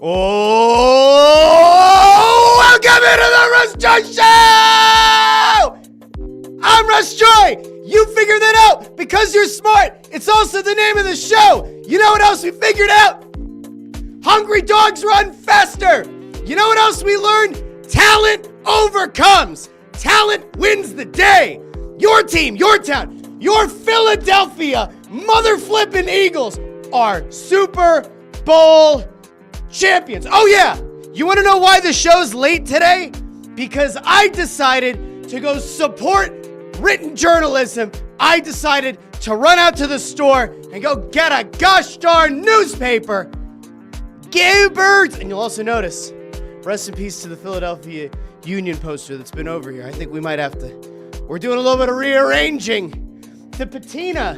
Oh, welcome into the Russ Joy Show! I'm Russ Joy. You figured that out because you're smart. It's also the name of the show. You know what else we figured out? Hungry dogs run faster. You know what else we learned? Talent overcomes. Talent wins the day. Your team, your town, your Philadelphia mother flipping Eagles are Super Bowl champions. Oh yeah, you want to know why the show's late today? Because I decided to go support written journalism. I decided to run out to the store and go get a gosh darn newspaper. Go Birds! And you'll also notice, rest in peace to the Philadelphia Union poster that's been over here. I think we might have to, we're doing a little bit of rearranging. The patina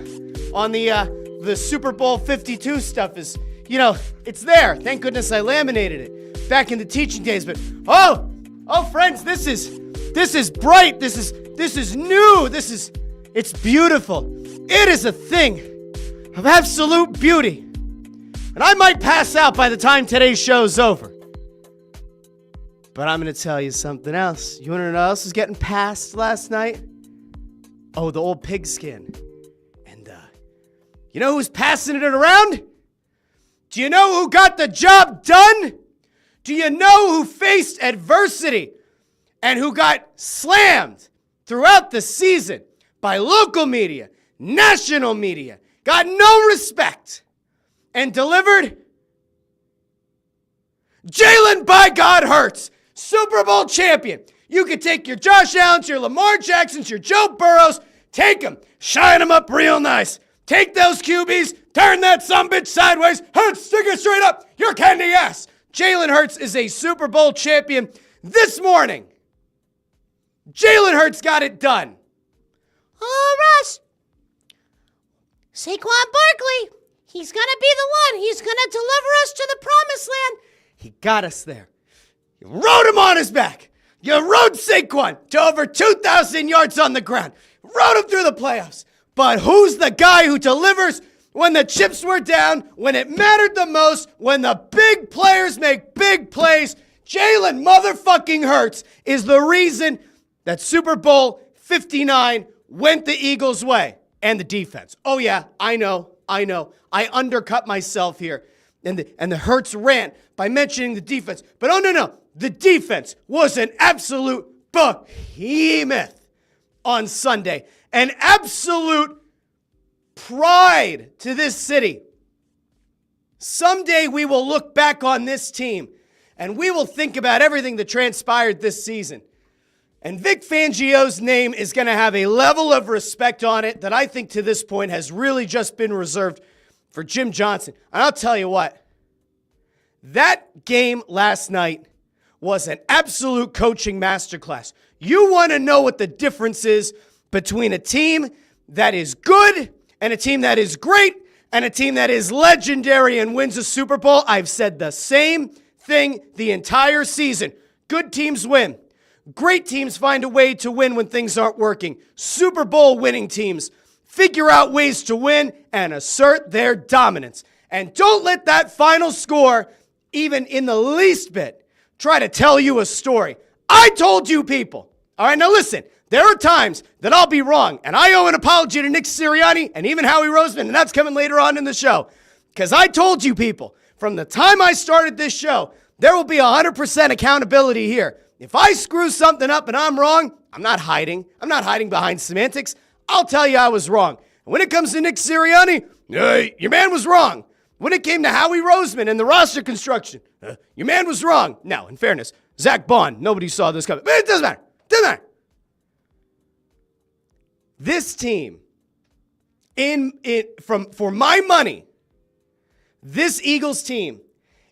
on the Super Bowl 52 stuff is, you know, it's there. Thank goodness I laminated it back in the teaching days. But oh friends, this is bright. This is new. It's beautiful. It is a thing of absolute beauty. And I might pass out by the time today's show's over. But I'm going to tell you something else. You want to know what else was getting passed last night? Oh, the old pigskin. And you know who's passing it around? Do you know who got the job done? Do you know who faced adversity and who got slammed throughout the season by local media, national media, got no respect, and delivered? Jalen by God Hurts, Super Bowl champion. You could take your Josh Allens, your Lamar Jacksons, your Joe Burrows, take them, shine them up real nice. Take those QBs, turn that sumbitch sideways, stick it straight up, your candy ass. Jalen Hurts is a Super Bowl champion this morning. Jalen Hurts got it done. Oh, Russ. Saquon Barkley. He's going to be the one. He's going to deliver us to the promised land. He got us there. You rode him on his back. You rode Saquon to over 2,000 yards on the ground. Rode him through the playoffs. But who's the guy who delivers when the chips were down, when it mattered the most, when the big players make big plays? Jalen motherfucking Hurts is the reason that Super Bowl 59 went the Eagles' way. And the defense. Oh yeah, I know. I undercut myself here. And the Hurts rant by mentioning the defense. But oh no. The defense was an absolute behemoth on Sunday. An absolute pride to this city. Someday we will look back on this team and we will think about everything that transpired this season. And Vic Fangio's name is going to have a level of respect on it that I think to this point has really just been reserved for Jim Johnson. And I'll tell you what, that game last night was an absolute coaching masterclass. You want to know what the difference is between a team that is good and a team that is great and a team that is legendary and wins a Super Bowl? I've said the same thing the entire season. Good teams win. Great teams find a way to win when things aren't working. Super Bowl winning teams figure out ways to win and assert their dominance. And don't let that final score, even in the least bit, try to tell you a story. I told you people. All right, now listen. There are times that I'll be wrong, and I owe an apology to Nick Sirianni and even Howie Roseman, and that's coming later on in the show. Because I told you people, from the time I started this show, there will be 100% accountability here. If I screw something up and I'm wrong, I'm not hiding. I'm not hiding behind semantics. I'll tell you I was wrong. And when it comes to Nick Sirianni, your man was wrong. When it came to Howie Roseman and the roster construction, your man was wrong. Now, in fairness, Zach Bond, nobody saw this coming. But it doesn't matter. Doesn't matter. This team, for my money, this Eagles team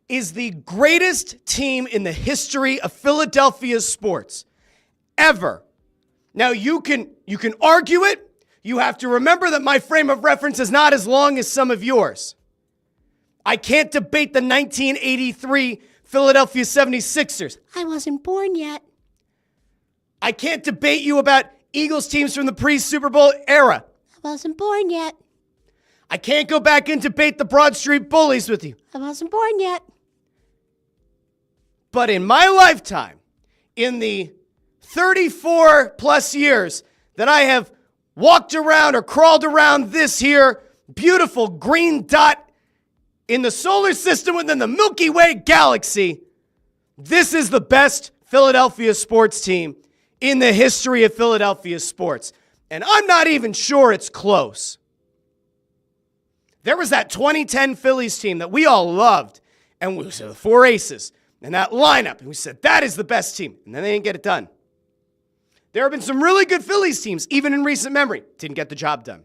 is the greatest team in the history of Philadelphia sports ever. Now, you can argue it. You have to remember that my frame of reference is not as long as some of yours. I can't debate the 1983 Philadelphia 76ers. I wasn't born yet. I can't debate you about Eagles teams from the pre-Super Bowl era. I wasn't born yet. I can't go back and debate the Broad Street Bullies with you. I wasn't born yet. But in my lifetime, in the 34 plus years that I have walked around or crawled around this here beautiful green dot in the solar system within the Milky Way galaxy, this is the best Philadelphia sports team in the history of Philadelphia sports. And I'm not even sure it's close. There was that 2010 Phillies team that we all loved, and we said the four aces and that lineup, and we said that is the best team, and then they didn't get it done. There have been some really good Phillies teams, even in recent memory, didn't get the job done.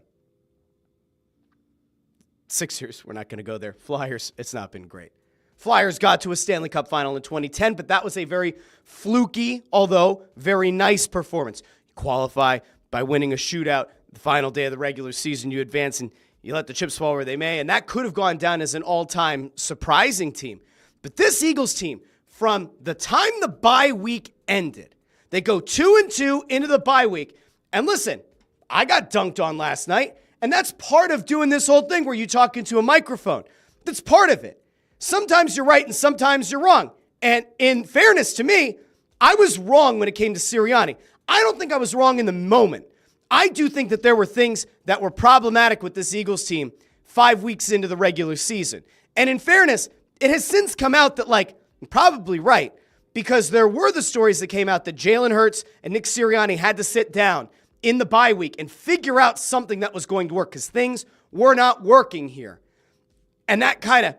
Sixers, we're not going to go there. Flyers, it's not been great. Flyers got to a Stanley Cup final in 2010, but that was a very fluky, although very nice performance. You qualify by winning a shootout the final day of the regular season. You advance and you let the chips fall where they may, and that could have gone down as an all-time surprising team. But this Eagles team, from the time the bye week ended, they go 2-2 into the bye week. And listen, I got dunked on last night, and that's part of doing this whole thing where you talk into a microphone. That's part of it. Sometimes you're right and sometimes you're wrong. And in fairness to me, I was wrong when it came to Sirianni. I don't think I was wrong in the moment. I do think that there were things that were problematic with this Eagles team 5 weeks into the regular season. And in fairness, it has since come out that, I'm probably right, because there were the stories that came out that Jalen Hurts and Nick Sirianni had to sit down in the bye week and figure out something that was going to work because things were not working here. And that kind of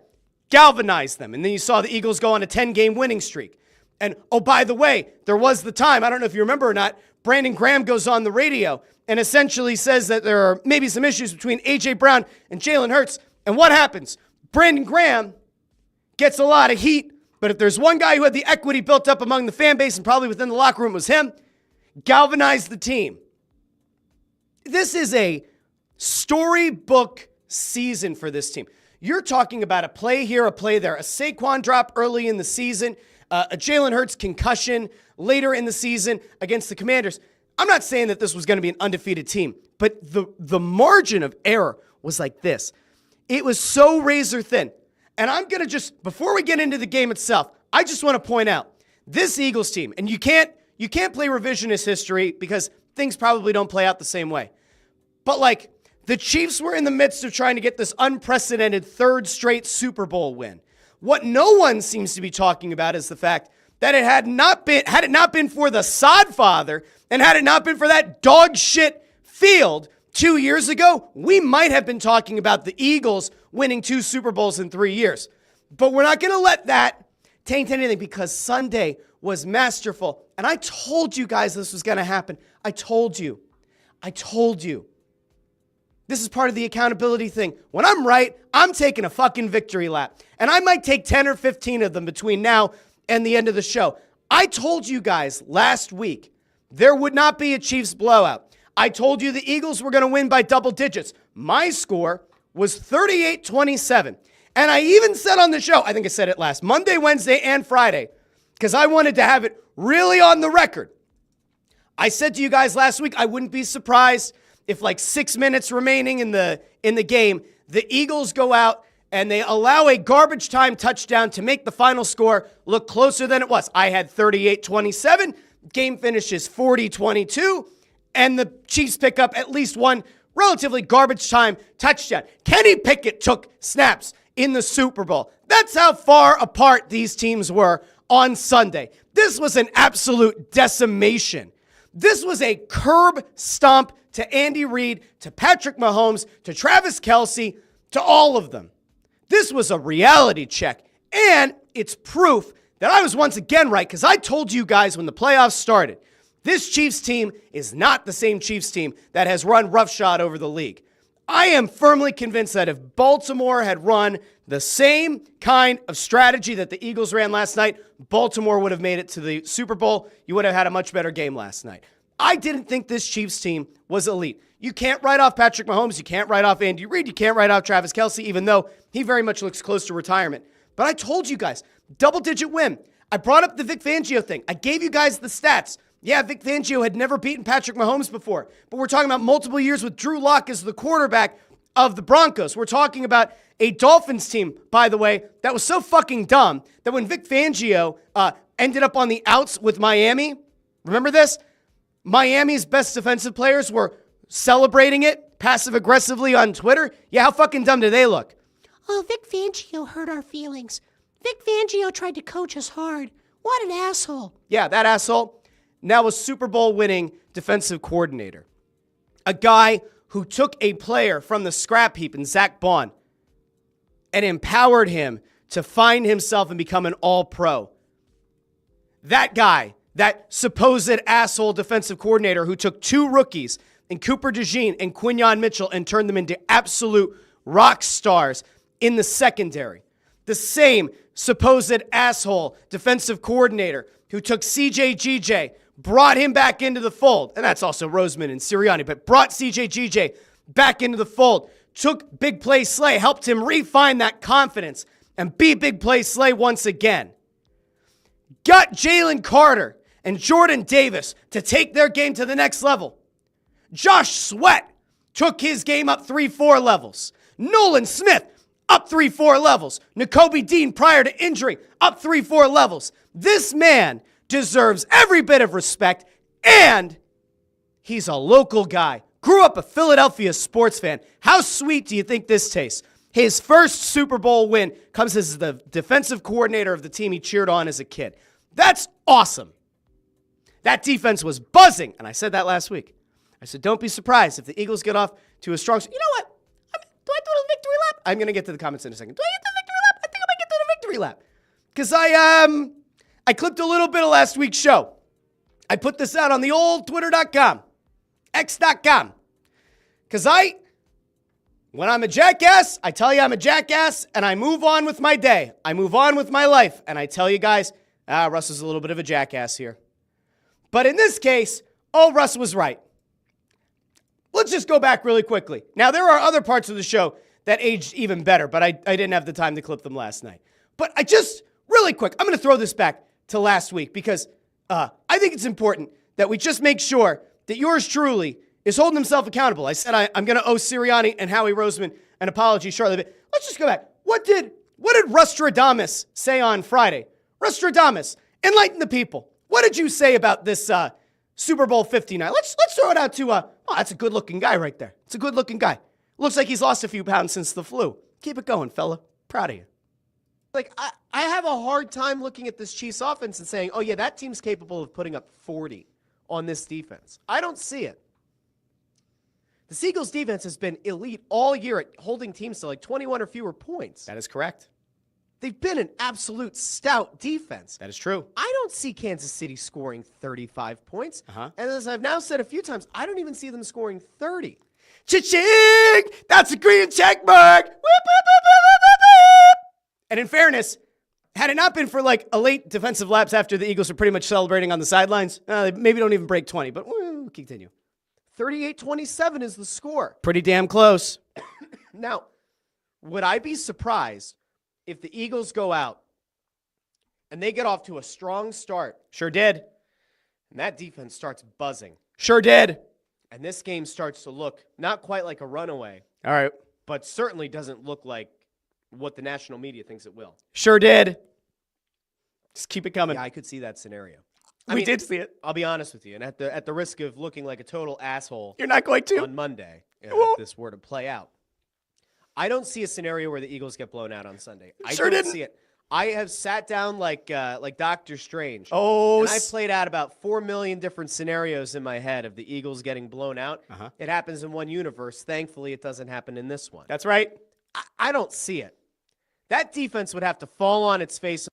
galvanized them. And then you saw the Eagles go on a 10-game winning streak. And, oh, by the way, there was the time, I don't know if you remember or not, Brandon Graham goes on the radio and essentially says that there are maybe some issues between A.J. Brown and Jalen Hurts. And what happens? Brandon Graham gets a lot of heat, but if there's one guy who had the equity built up among the fan base and probably within the locker room, it was him, galvanized the team. This is a storybook season for this team. You're talking about a play here, a play there, a Saquon drop early in the season, a Jalen Hurts concussion later in the season against the Commanders. I'm not saying that this was going to be an undefeated team, but the margin of error was like this. It was so razor thin. And I'm going to just, before we get into the game itself, I just want to point out this Eagles team, and you can't play revisionist history because things probably don't play out the same way. But the Chiefs were in the midst of trying to get this unprecedented third straight Super Bowl win. What no one seems to be talking about is the fact that had it not been for the sod father and had it not been for that dog shit field 2 years ago, we might have been talking about the Eagles winning 2 Super Bowls in 3 years. But we're not going to let that taint anything because Sunday was masterful. And I told you guys this was going to happen. I told you. This is part of the accountability thing. When I'm right, I'm taking a fucking victory lap. And I might take 10 or 15 of them between now and the end of the show. I told you guys last week there would not be a Chiefs blowout. I told you the Eagles were going to win by double digits. My score was 38-27. And I even said on the show, I think I said it last Monday, Wednesday, and Friday, because I wanted to have it really on the record. I said to you guys last week, I wouldn't be surprised if 6 minutes remaining in the game, the Eagles go out and they allow a garbage time touchdown to make the final score look closer than it was. I had 38-27. Game finishes 40-22. And the Chiefs pick up at least one relatively garbage time touchdown. Kenny Pickett took snaps in the Super Bowl. That's how far apart these teams were on Sunday. This was an absolute decimation. This was a curb stomp to Andy Reid, to Patrick Mahomes, to Travis Kelce, to all of them. This was a reality check. And it's proof that I was once again right, because I told you guys when the playoffs started, this Chiefs team is not the same Chiefs team that has run roughshod over the league. I am firmly convinced that if Baltimore had run the same kind of strategy that the Eagles ran last night, Baltimore would have made it to the Super Bowl. You would have had a much better game last night. I didn't think this Chiefs team was elite. You can't write off Patrick Mahomes. You can't write off Andy Reid. You can't write off Travis Kelce, even though he very much looks close to retirement. But I told you guys, double-digit win. I brought up the Vic Fangio thing. I gave you guys the stats. Yeah, Vic Fangio had never beaten Patrick Mahomes before, but we're talking about multiple years with Drew Lock as the quarterback of the Broncos. We're talking about a Dolphins team, by the way, that was so fucking dumb that when Vic Fangio ended up on the outs with Miami, remember this? Miami's best defensive players were celebrating it passive-aggressively on Twitter. Yeah, how fucking dumb do they look? Oh, Vic Fangio hurt our feelings. Vic Fangio tried to coach us hard. What an asshole. Yeah, that asshole. Now a Super Bowl winning defensive coordinator. A guy who took a player from the scrap heap in Zach Bond and empowered him to find himself and become an all-pro. That guy, that supposed asshole defensive coordinator who took 2 rookies in Cooper DeJean and Quinyon Mitchell and turned them into absolute rock stars in the secondary. The same supposed asshole defensive coordinator who took CJ GJ, brought him back into the fold, and that's also Roseman and Sirianni, but brought CJ GJ back into the fold, took Big Play Slay, helped him refine that confidence and be Big Play Slay once again. Got Jalen Carter and Jordan Davis to take their game to the next level. Josh Sweat took his game up 3-4 levels. Nolan Smith up 3-4 levels. Nakobe Dean prior to injury up 3-4 levels. This man deserves every bit of respect, and he's a local guy. Grew up a Philadelphia sports fan. How sweet do you think this tastes? His first Super Bowl win comes as the defensive coordinator of the team he cheered on as a kid. That's awesome. That defense was buzzing, and I said that last week. I said, don't be surprised if the Eagles get off to a strong... You know what? Do I do the victory lap? I'm going to get to the comments in a second. Do I get the victory lap? I think I might get to the victory lap. Because I clipped a little bit of last week's show. I put this out on the old Twitter.com, X.com. Because when I'm a jackass, I tell you I'm a jackass, and I move on with my day. I move on with my life, and I tell you guys, Russ is a little bit of a jackass here. But in this case, Russ was right. Let's just go back really quickly. Now, there are other parts of the show that aged even better, but I didn't have the time to clip them last night. But really quick, I'm going to throw this back to last week because I think it's important that we just make sure that yours truly is holding himself accountable. I said I'm going to owe Sirianni and Howie Roseman an apology shortly, but let's just go back. What did Rustradamus say on Friday? Rustradamus, enlighten the people. What did you say about this Super Bowl 59? Let's throw it out to, that's a good-looking guy right there. It's a good-looking guy. Looks like he's lost a few pounds since the flu. Keep it going, fella. Proud of you. Like, I have a hard time looking at this Chiefs offense and saying, oh, yeah, that team's capable of putting up 40 on this defense. I don't see it. The Seagulls defense has been elite all year at holding teams to like 21 or fewer points. That is correct. They've been an absolute stout defense. That is true. I don't see Kansas City scoring 35 points. And as I've now said a few times, I don't even see them scoring 30. Cha-ching! That's a green check mark! Whip, whip, whip, whip, whip, whip. And in fairness, had it not been for like a late defensive lapse after the Eagles are pretty much celebrating on the sidelines, they maybe don't even break 20, but we'll continue. 38-27 is the score. Pretty damn close. Now, would I be surprised if the Eagles go out and they get off to a strong start? Sure did. And that defense starts buzzing. Sure did. And this game starts to look not quite like a runaway. All right. But certainly doesn't look like what the national media thinks it will. Sure did. Just keep it coming. Yeah, I could see that scenario. We did see it. I'll be honest with you, and at the risk of looking like a total asshole, you're not going to on Monday if this were to play out. I don't see a scenario where the Eagles get blown out on Sunday. I don't see it. I have sat down like Doctor Strange. Oh, and I played out about 4 million different scenarios in my head of the Eagles getting blown out. It happens in one universe. Thankfully, it doesn't happen in this one. That's right. I don't see it. That defense would have to fall on its face.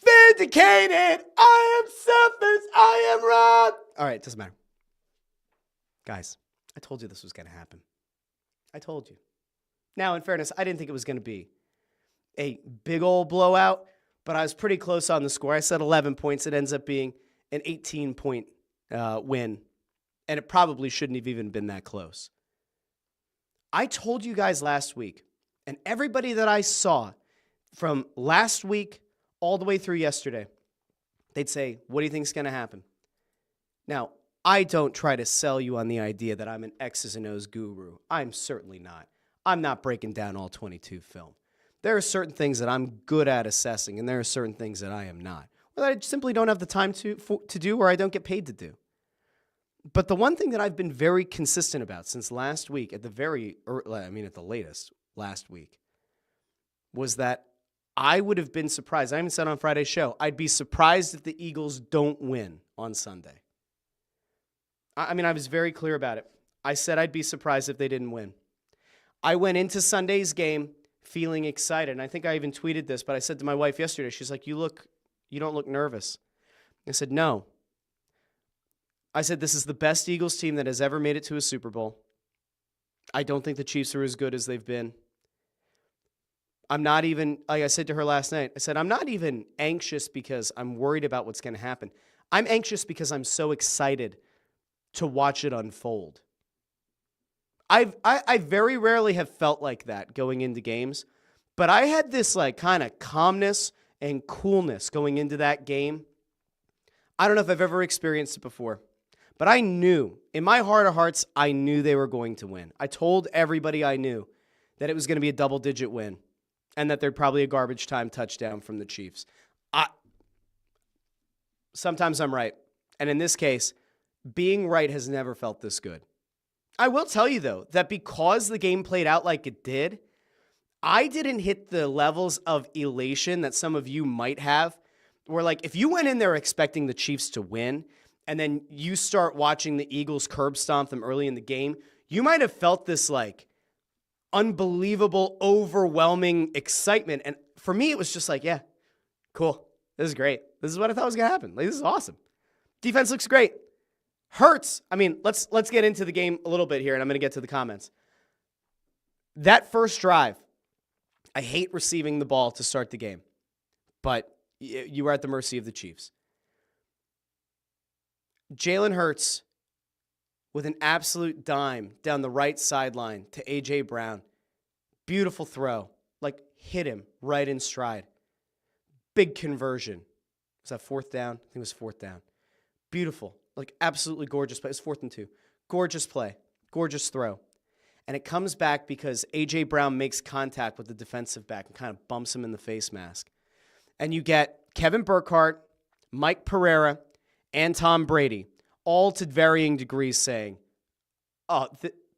Vindicated! I am selfish! I am wrong! All right, it doesn't matter. Guys, I told you this was going to happen. I told you. Now, in fairness, I didn't think it was going to be a big old blowout, but I was pretty close on the score. I said 11 points. It ends up being an 18-point win, and it probably shouldn't have even been that close. I told you guys last week, and everybody that I saw from last week all the way through yesterday, they'd say, what do you think is going to happen? Now, I don't try to sell you on the idea that I'm an X's and O's guru. I'm certainly not. I'm not breaking down all 22 film. There are certain things that I'm good at assessing, and there are certain things that I am not. Or that I simply don't have the time to do, or I don't get paid to do. But the one thing that I've been very consistent about since last week, at the latest last week, was that I would have been surprised. I even said on Friday's show, I'd be surprised if the Eagles don't win on Sunday. I was very clear about it. I said I'd be surprised if they didn't win. I went into Sunday's game feeling excited, and I think I even tweeted this, but I said to my wife yesterday, she's like, you don't look nervous. I said, no. I said, this is the best Eagles team that has ever made it to a Super Bowl. I don't think the Chiefs are as good as they've been. I'm not even, like I said to her last night, I said, I'm not even anxious because I'm worried about what's going to happen. I'm anxious because I'm so excited to watch it unfold. I very rarely have felt like that going into games, but I had this like kind of calmness and coolness going into that game. I don't know if I've ever experienced it before, but I knew, in my heart of hearts, I knew they were going to win. I told everybody I knew that it was going to be a double-digit win and that there'd probably a garbage time touchdown from the Chiefs. Sometimes I'm right, and in this case, being right has never felt this good. I will tell you, though, that because the game played out like it did, I didn't hit the levels of elation that some of you might have, where, like, if you went in there expecting the Chiefs to win, and then you start watching the Eagles curb stomp them early in the game, you might have felt this, like, unbelievable, overwhelming excitement. And for me, it was just like, yeah, cool. This is great. This is what I thought was going to happen. Like, this is awesome. Defense looks great. Hurts. Let's get into the game a little bit here, and I'm going to get to the comments. That first drive, I hate receiving the ball to start the game, but you were at the mercy of the Chiefs. Jalen Hurts with an absolute dime down the right sideline to A.J. Brown. Beautiful throw. Like, hit him right in stride. Big conversion. Was that fourth down? I think it was fourth down. Beautiful. Like, absolutely gorgeous play. It's 4th and 2. Gorgeous play. Gorgeous throw. And it comes back because A.J. Brown makes contact with the defensive back and kind of bumps him in the face mask. And you get Kevin Burkhardt, Mike Pereira, and Tom Brady, all to varying degrees saying, oh,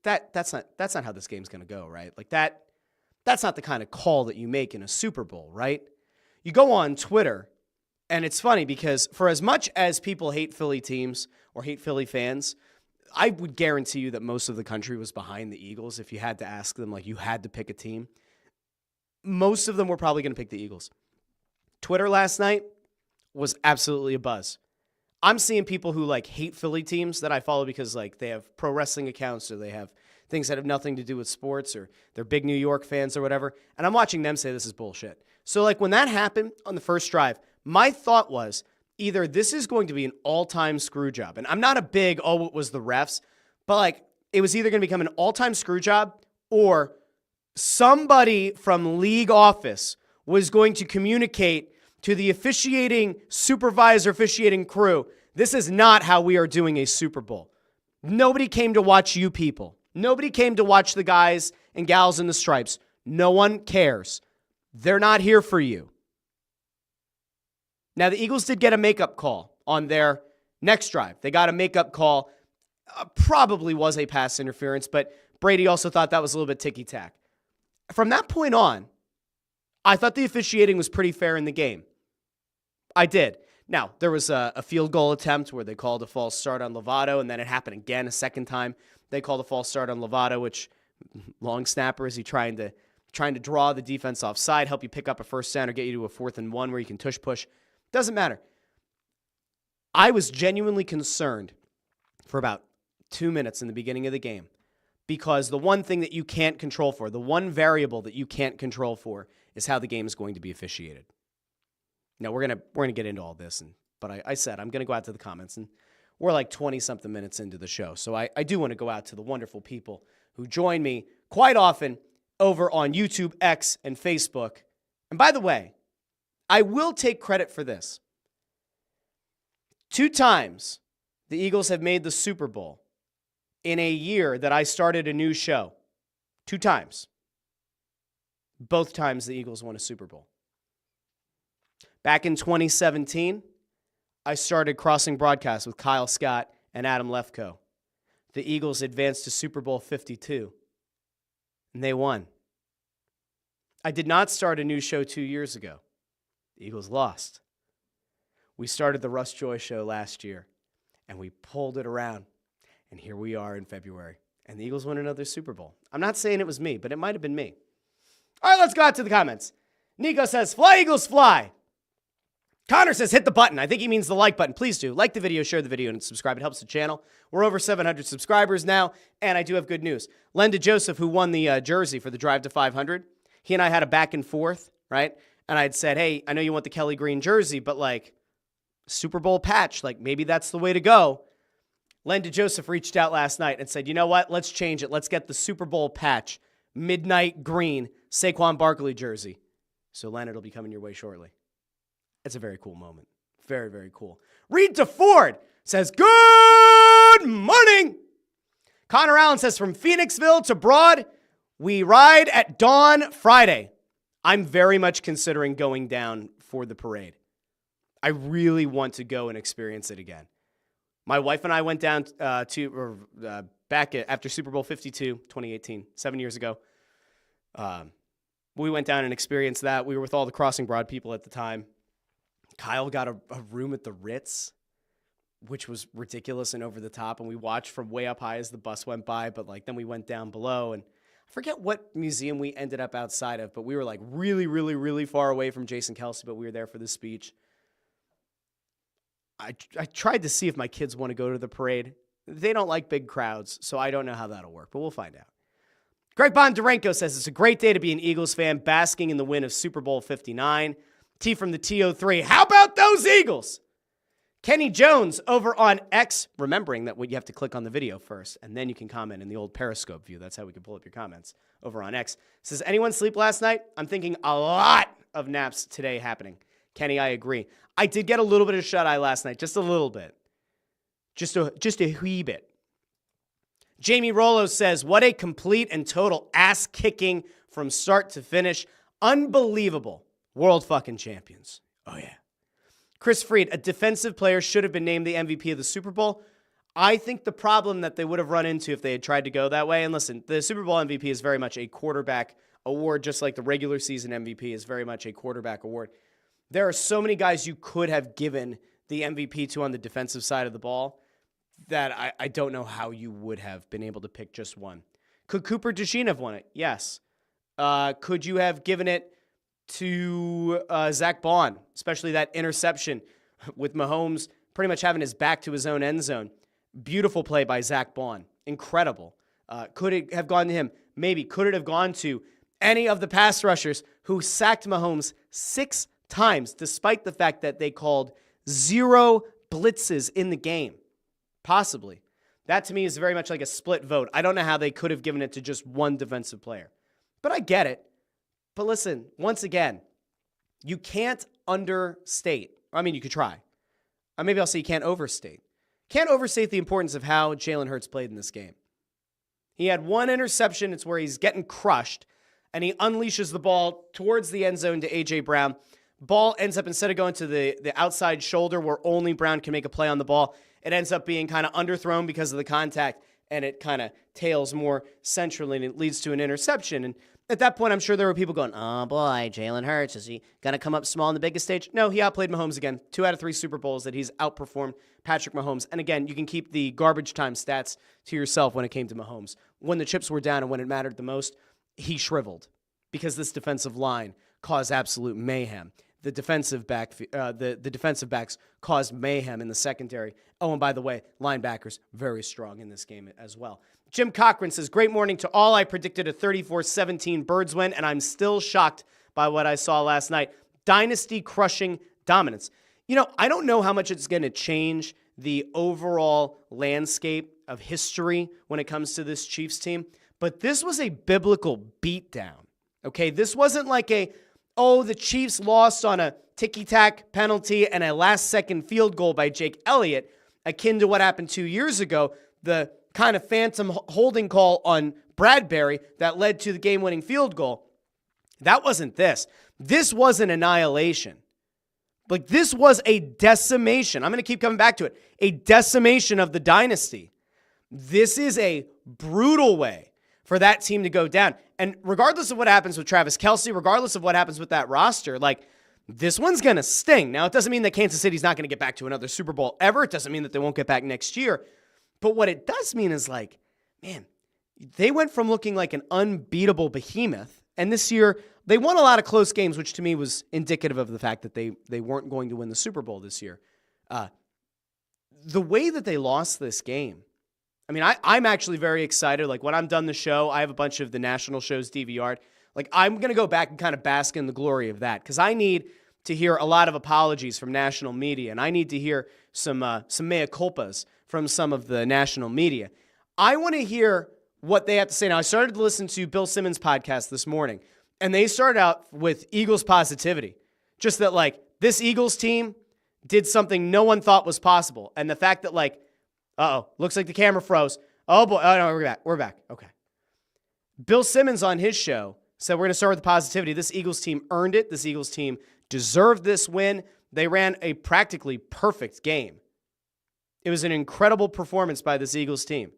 that's not how this game's going to go, right? Like, that's not the kind of call that you make in a Super Bowl, right? You go on Twitter, and it's funny because for as much as people hate Philly teams or hate Philly fans, I would guarantee you that most of the country was behind the Eagles if you had to ask them, like, you had to pick a team. Most of them were probably going to pick the Eagles. Twitter last night was absolutely a buzz. I'm seeing people who, like, hate Philly teams that I follow because, like, they have pro wrestling accounts or they have things that have nothing to do with sports or they're big New York fans or whatever, and I'm watching them say this is bullshit. So, like, when that happened on the first drive, my thought was either this is going to be an all-time screw job, and I'm not a big, it was the refs, but, like, it was either going to become an all-time screw job or somebody from league office was going to communicate to the officiating supervisor, officiating crew, this is not how we are doing a Super Bowl. Nobody came to watch you people. Nobody came to watch the guys and gals in the stripes. No one cares. They're not here for you. Now, the Eagles did get a makeup call on their next drive. They got a makeup call. Probably was a pass interference, but Brady also thought that was a little bit ticky-tack. From that point on, I thought the officiating was pretty fair in the game. I did. Now, there was a field goal attempt where they called a false start on Lovato, and then it happened again a second time. They called a false start on Lovato, which long snapper, is he trying to draw the defense offside, help you pick up a first down or get you to a 4th and 1 where you can tush push. Doesn't matter. I was genuinely concerned for about 2 minutes in the beginning of the game because the one thing that you can't control for, the one variable that you can't control for is how the game is going to be officiated. Now, we're gonna get into all this, but I said I'm going to go out to the comments, and we're like 20-something minutes into the show, so I do want to go out to the wonderful people who join me quite often over on YouTube, X, and Facebook. And by the way, I will take credit for this. 2 times, The Eagles have made the Super Bowl in a year that I started a new show 2 times. Both times the Eagles won a Super Bowl. Back in 2017, I started Crossing Broadcast with Kyle Scott and Adam Lefkoe. The Eagles advanced to Super Bowl 52, and they won. I did not start a new show 2 years ago. The Eagles lost. We started the Russ Joy Show last year, and we pulled it around, and here we are in February, and the Eagles won another Super Bowl. I'm not saying it was me, but it might have been me. All right, let's go out to the comments. Nico says, fly, Eagles, fly. Connor says, hit the button. I think he means the like button. Please do. Like the video, share the video, and subscribe. It helps the channel. We're over 700 subscribers now, and I do have good news. Linda Joseph, who won the jersey for the Drive to 500, he and I had a back and forth, right? And I'd said, hey, I know you want the Kelly Green jersey, but like Super Bowl patch, like maybe that's the way to go. Linda Joseph reached out last night and said, you know what? Let's change it. Let's get the Super Bowl patch, midnight green, Saquon Barkley jersey. So Leonard will be coming your way shortly. It's a very cool moment. Very, very cool. Reed DeFord says, good morning. Connor Allen says, from Phoenixville to Broad, we ride at dawn Friday. I'm very much considering going down for the parade. I really want to go and experience it again. My wife and I went down back after Super Bowl 52, 2018, 7 years ago. We went down and experienced that. We were with all the Crossing Broad people at the time. Kyle got a room at the Ritz, which was ridiculous and over the top. And we watched from way up high as the bus went by. But like then we went down below, and I forget what museum we ended up outside of. But we were like really, really, really far away from Jason Kelce. But we were there for the speech. I tried to see if my kids want to go to the parade. They don't like big crowds, so I don't know how that'll work. But we'll find out. Greg Bondarenko says it's a great day to be an Eagles fan, basking in the win of Super Bowl 59. T from the TO3. How about those Eagles? Kenny Jones over on X, remembering that you have to click on the video first, and then you can comment in the old Periscope view. That's how we can pull up your comments over on X. Says, anyone sleep last night? I'm thinking a lot of naps today happening. Kenny, I agree. I did get a little bit of shut-eye last night, just a little bit. Just a wee bit. Jamie Rollo says, what a complete and total ass-kicking from start to finish. Unbelievable. World fucking champions. Oh, yeah. Chris Freed, a defensive player, should have been named the MVP of the Super Bowl. I think the problem that they would have run into if they had tried to go that way, and listen, the Super Bowl MVP is very much a quarterback award, just like the regular season MVP is very much a quarterback award. There are so many guys you could have given the MVP to on the defensive side of the ball that I don't know how you would have been able to pick just one. Could Cooper DeJean have won it? Yes. Could you have given it to Zach Bond, especially that interception with Mahomes pretty much having his back to his own end zone? Beautiful play by Zach Bond. Incredible. Could it have gone to him? Maybe. Could it have gone to any of the pass rushers who sacked Mahomes 6 times, despite the fact that they called 0 blitzes in the game? Possibly. That to me is very much like a split vote. I don't know how they could have given it to just one defensive player. But I get it. But listen, once again, you can't understate. I mean, you could try. Or maybe I'll say you can't overstate. Can't overstate the importance of how Jalen Hurts played in this game. He had 1 interception. It's where he's getting crushed, and he unleashes the ball towards the end zone to A.J. Brown. Ball ends up, instead of going to the outside shoulder where only Brown can make a play on the ball, it ends up being kind of underthrown because of the contact, and it kind of tails more centrally, and it leads to an interception. And at that point, I'm sure there were people going, oh boy, Jalen Hurts, is he going to come up small on the biggest stage? No, he outplayed Mahomes again. 2 out of 3 Super Bowls that he's outperformed Patrick Mahomes. And again, you can keep the garbage time stats to yourself when it came to Mahomes. When the chips were down and when it mattered the most, he shriveled because this defensive line caused absolute mayhem. The defensive backs caused mayhem in the secondary. Oh, and by the way, linebackers very strong in this game as well. Jim Cochran says, great morning to all. I predicted a 34-17 Birds win, and I'm still shocked by what I saw last night. Dynasty crushing dominance. You know, I don't know how much it's going to change the overall landscape of history when it comes to this Chiefs team, but this was a biblical beatdown. Okay, this wasn't like the Chiefs lost on a ticky-tack penalty and a last-second field goal by Jake Elliott. akin to what happened 2 years ago, the kind of phantom holding call on Bradbury that led to the game-winning field goal. That wasn't this. This was an annihilation. Like, this was a decimation. I'm going to keep coming back to it. A decimation of the dynasty. This is a brutal way for that team to go down. And regardless of what happens with Travis Kelce, regardless of what happens with that roster, like, this one's going to sting. Now, it doesn't mean that Kansas City's not going to get back to another Super Bowl ever. It doesn't mean that they won't get back next year. But what it does mean is, like, man, they went from looking like an unbeatable behemoth, and this year they won a lot of close games, which to me was indicative of the fact that they weren't going to win the Super Bowl this year. The way that they lost this game, I mean, I'm actually very excited. Like, when I'm done the show, I have a bunch of the national shows DVR'd. Like, I'm going to go back and kind of bask in the glory of that, because I need to hear a lot of apologies from national media, and I need to hear some mea culpas from some of the national media. I want to hear what they have to say. Now, I started to listen to Bill Simmons' podcast this morning, and they started out with Eagles positivity. Just that, like, this Eagles team did something no one thought was possible. And the fact that, like, looks like the camera froze. Oh, boy. Oh, no, we're back. We're back. Okay. Bill Simmons on his show said, we're going to start with the positivity. This Eagles team earned it. This Eagles team deserved this win. They ran a practically perfect game. It was an incredible performance by this Eagles team.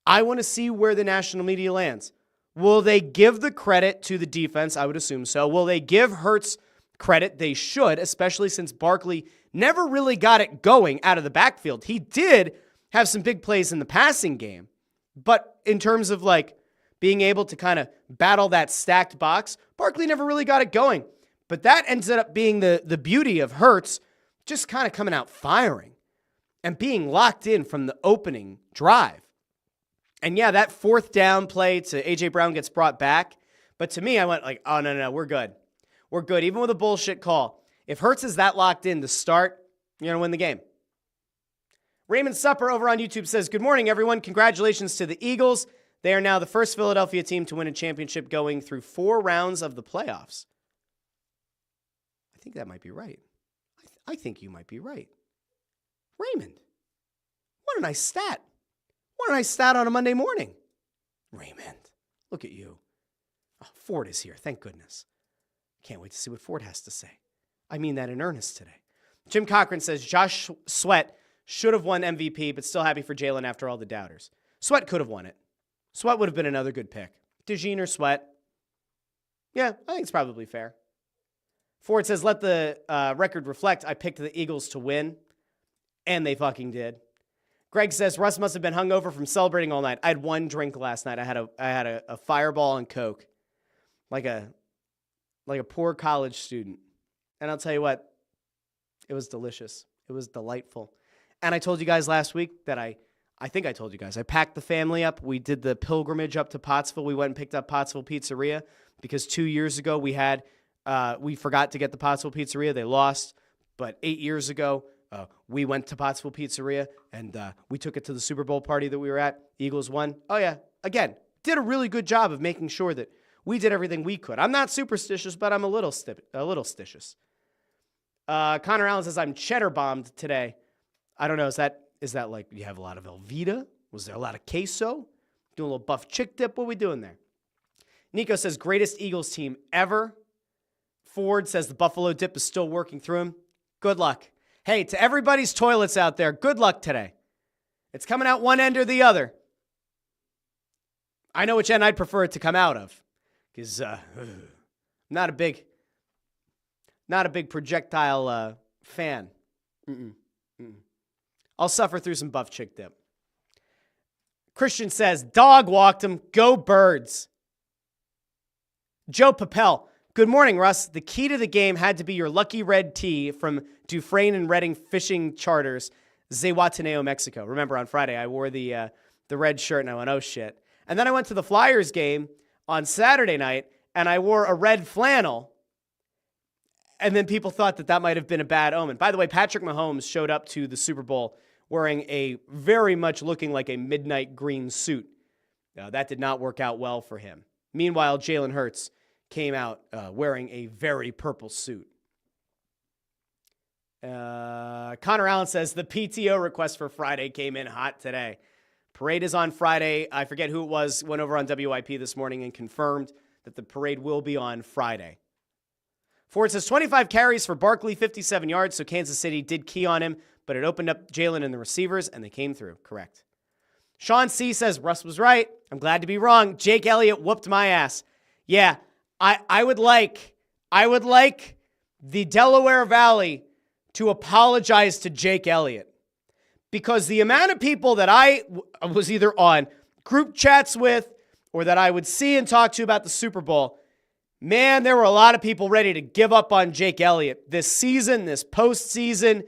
I want to see where the national media lands. Will they give the credit to the defense? I would assume so. Will they give Hurts credit? They should, especially since Barkley never really got it going out of the backfield. He did have some big plays in the passing game, but in terms of, like, being able to kind of battle that stacked box, Barkley never really got it going. But that ended up being the beauty of Hurts just kind of coming out firing and being locked in from the opening drive. And yeah, that fourth down play to A.J. Brown gets brought back. But to me, I went like, oh, no, we're good. We're good. Even with a bullshit call. If Hurts is that locked in to start, you're going to win the game. Raymond Supper over on YouTube says, good morning, everyone. Congratulations to the Eagles. They are now the first Philadelphia team to win a championship going through 4 rounds of the playoffs. I think that might be right. I think you might be right. Raymond, what a nice stat. What a nice stat on a Monday morning. Raymond, look at you. Oh, Ford is here, thank goodness. Can't wait to see what Ford has to say. I mean that in earnest today. Jim Cochran says, Josh Sweat should have won MVP, but still happy for Jalen after all the doubters. Sweat could have won it. Sweat would have been another good pick. DeJean or Sweat? Yeah, I think it's probably fair. Ford says, let the record reflect. I picked the Eagles to win, and they fucking did. Greg says, Russ must have been hungover from celebrating all night. I had 1 drink last night. I had a Fireball and Coke, like a poor college student. And I'll tell you what, it was delicious. It was delightful. And I told you guys last week that I think I told you guys, I packed the family up. We did the pilgrimage up to Pottsville. We went and picked up Pottsville Pizzeria because 2 years ago we forgot to get the Pottsville Pizzeria. They lost. But 8 years ago, we went to Pottsville Pizzeria, and we took it to the Super Bowl party that we were at. Eagles won. Oh, yeah. Again, did a really good job of making sure that we did everything we could. I'm not superstitious, but I'm a little stitious. Connor Allen says, I'm cheddar bombed today. I don't know. Is that like you have a lot of Velveeta? Was there a lot of queso? Doing a little buff chick dip? What are we doing there? Nico says, greatest Eagles team ever. Ford says the Buffalo dip is still working through him. Good luck. Hey, to everybody's toilets out there, good luck today. It's coming out one end or the other. I know which end I'd prefer it to come out of, because not a big projectile fan. I'll suffer through some buff chick dip. Christian says, dog walked him. Go Birds. Joe Papel. Good morning, Russ. The key to the game had to be your lucky red tee from Dufresne and Redding Fishing Charters, Zihuatanejo, Mexico. Remember, on Friday, I wore the red shirt, and I went, oh, shit. And then I went to the Flyers game on Saturday night, and I wore a red flannel, and then people thought that might have been a bad omen. By the way, Patrick Mahomes showed up to the Super Bowl wearing a very much looking like a midnight green suit. That did not work out well for him. Meanwhile, Jalen Hurts came out wearing a very purple suit. Connor Allen says the PTO request for Friday came in hot today. Parade is on Friday. I forget who it was. Went over on WIP this morning and confirmed that the parade will be on Friday. Ford says 25 carries for Barkley, 57 yards. So Kansas City did key on him, but it opened up Jalen and the receivers, and they came through. Correct. Sean C. says Russ was right. I'm glad to be wrong. Jake Elliott whooped my ass. Yeah, I would like the Delaware Valley to apologize to Jake Elliott, because the amount of people that I was either on group chats with or that I would see and talk to about the Super Bowl, man, there were a lot of people ready to give up on Jake Elliott this season, this postseason,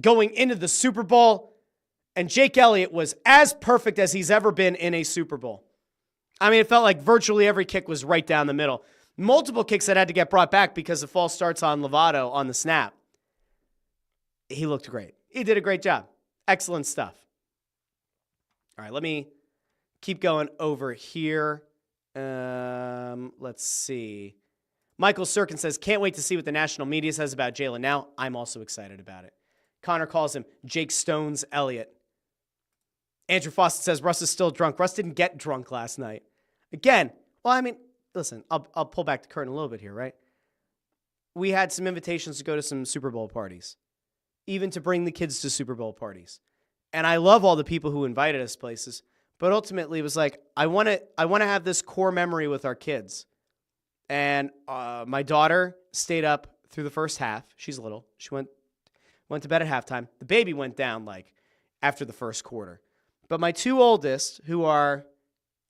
going into the Super Bowl. And Jake Elliott was as perfect as he's ever been in a Super Bowl. I mean, it felt like virtually every kick was right down the middle. Multiple kicks that had to get brought back because the false starts on Lovato on the snap. He looked great. He did a great job. Excellent stuff. All right, let me keep going over here. Let's see. Michael Sirkin says, can't wait to see what the national media says about Jalen now. I'm also excited about it. Connor calls him Jake Stones Elliott. Andrew Fawcett says, Russ is still drunk. Russ didn't get drunk last night. Again, well, I mean, listen, I'll pull back the curtain a little bit here, right? We had some invitations to go to some Super Bowl parties, even to bring the kids to Super Bowl parties. And I love all the people who invited us places, but ultimately it was like, I want to have this core memory with our kids. And my daughter stayed up through the first half. She's little. She went to bed at halftime. The baby went down like after the first quarter. But my two oldest, who are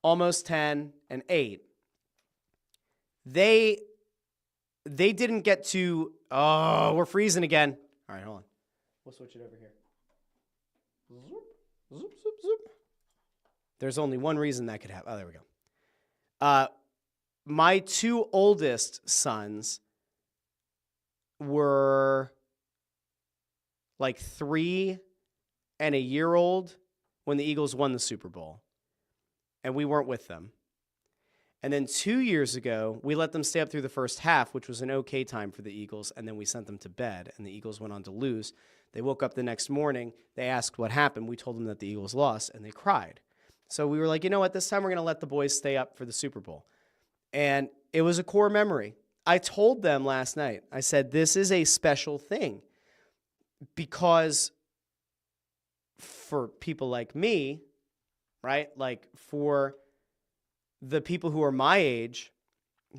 almost 10 and 8, they didn't get to, oh, we're freezing again. All right, hold on. We'll switch it over here. Zoop, zoop, zoop, zoop. There's only one reason that could happen. Oh, there we go. My two oldest sons were like 3 and a year old when the Eagles won the Super Bowl, and we weren't with them. And then 2 years ago, we let them stay up through the first half, which was an okay time for the Eagles, and then we sent them to bed, and the Eagles went on to lose. They woke up the next morning. They asked what happened. We told them that the Eagles lost, and they cried. So we were like, you know what? This time we're going to let the boys stay up for the Super Bowl. And it was a core memory. I told them last night, I said, this is a special thing, because for people like me, right, like for the people who are my age,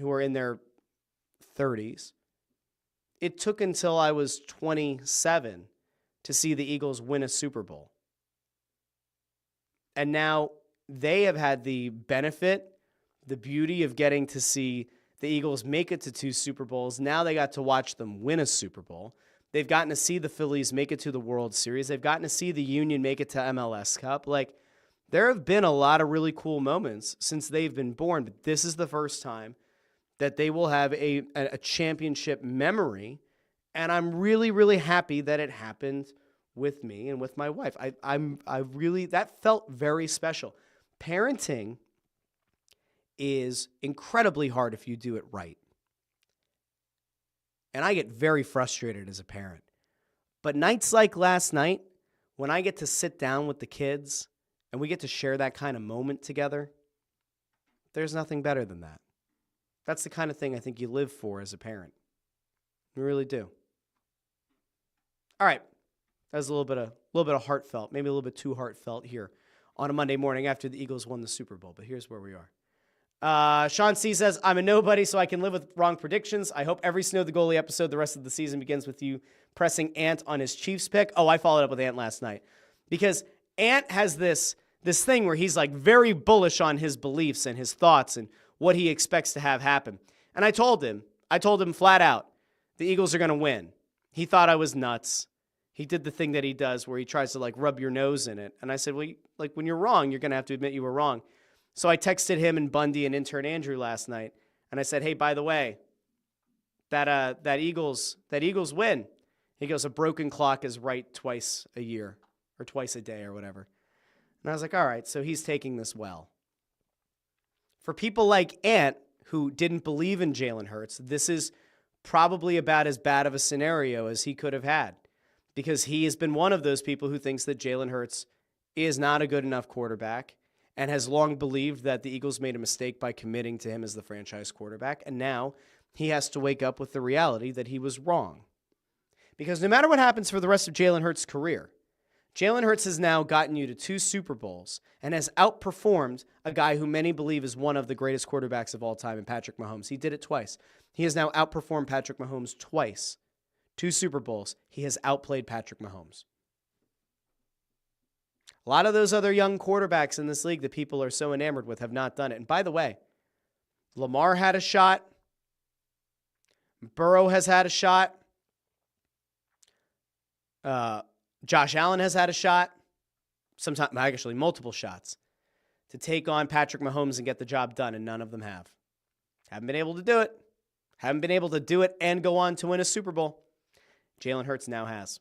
who are in their 30s, it took until I was 27 to see the Eagles win a Super Bowl. And now they have had the benefit, the beauty of getting to see the Eagles make it to 2 Super Bowls. Now they got to watch them win a Super Bowl. They've gotten to see the Phillies make it to the World Series. They've gotten to see the Union make it to MLS Cup. Like, there have been a lot of really cool moments since they've been born, but this is the first time that they will have a championship memory, and I'm really, really happy that it happened with me and with my wife. I really, that felt very special. Parenting is incredibly hard if you do it right. And I get very frustrated as a parent. But nights like last night, when I get to sit down with the kids and we get to share that kind of moment together, there's nothing better than that. That's the kind of thing I think you live for as a parent. You really do. All right. That was a little bit of heartfelt, maybe a little bit too heartfelt here on a Monday morning after the Eagles won the Super Bowl. But here's where we are. Sean C. says, I'm a nobody, so I can live with wrong predictions. I hope every Snow the Goalie episode the rest of the season begins with you pressing Ant on his Chiefs pick. Oh, I followed up with Ant last night. Because Ant has this thing where he's like very bullish on his beliefs and his thoughts and what he expects to have happen. And I told him flat out, the Eagles are going to win. He thought I was nuts. He did the thing that he does where he tries to like rub your nose in it. And I said, well, like when you're wrong, you're going to have to admit you were wrong. So I texted him and Bundy and intern Andrew last night, and I said, hey, by the way, that Eagles win. He goes, a broken clock is right twice a year or twice a day or whatever. And I was like, all right, so he's taking this well. For people like Ant, who didn't believe in Jalen Hurts, this is probably about as bad of a scenario as he could have had. because he has been one of those people who thinks that Jalen Hurts is not a good enough quarterback and has long believed that the Eagles made a mistake by committing to him as the franchise quarterback. And now he has to wake up with the reality that he was wrong. Because no matter what happens for the rest of Jalen Hurts' career, Jalen Hurts has now gotten you to 2 Super Bowls and has outperformed a guy who many believe is one of the greatest quarterbacks of all time in Patrick Mahomes. He did it twice. He has now outperformed Patrick Mahomes twice. 2 Super Bowls. He has outplayed Patrick Mahomes. A lot of those other young quarterbacks in this league that people are so enamored with have not done it. And by the way, Lamar had a shot. Burrow has had a shot. Josh Allen has had a shot. Sometimes, actually, multiple shots to take on Patrick Mahomes and get the job done, and none of them have. Haven't been able to do it. Haven't been able to do it and go on to win a Super Bowl. Jalen Hurts now has.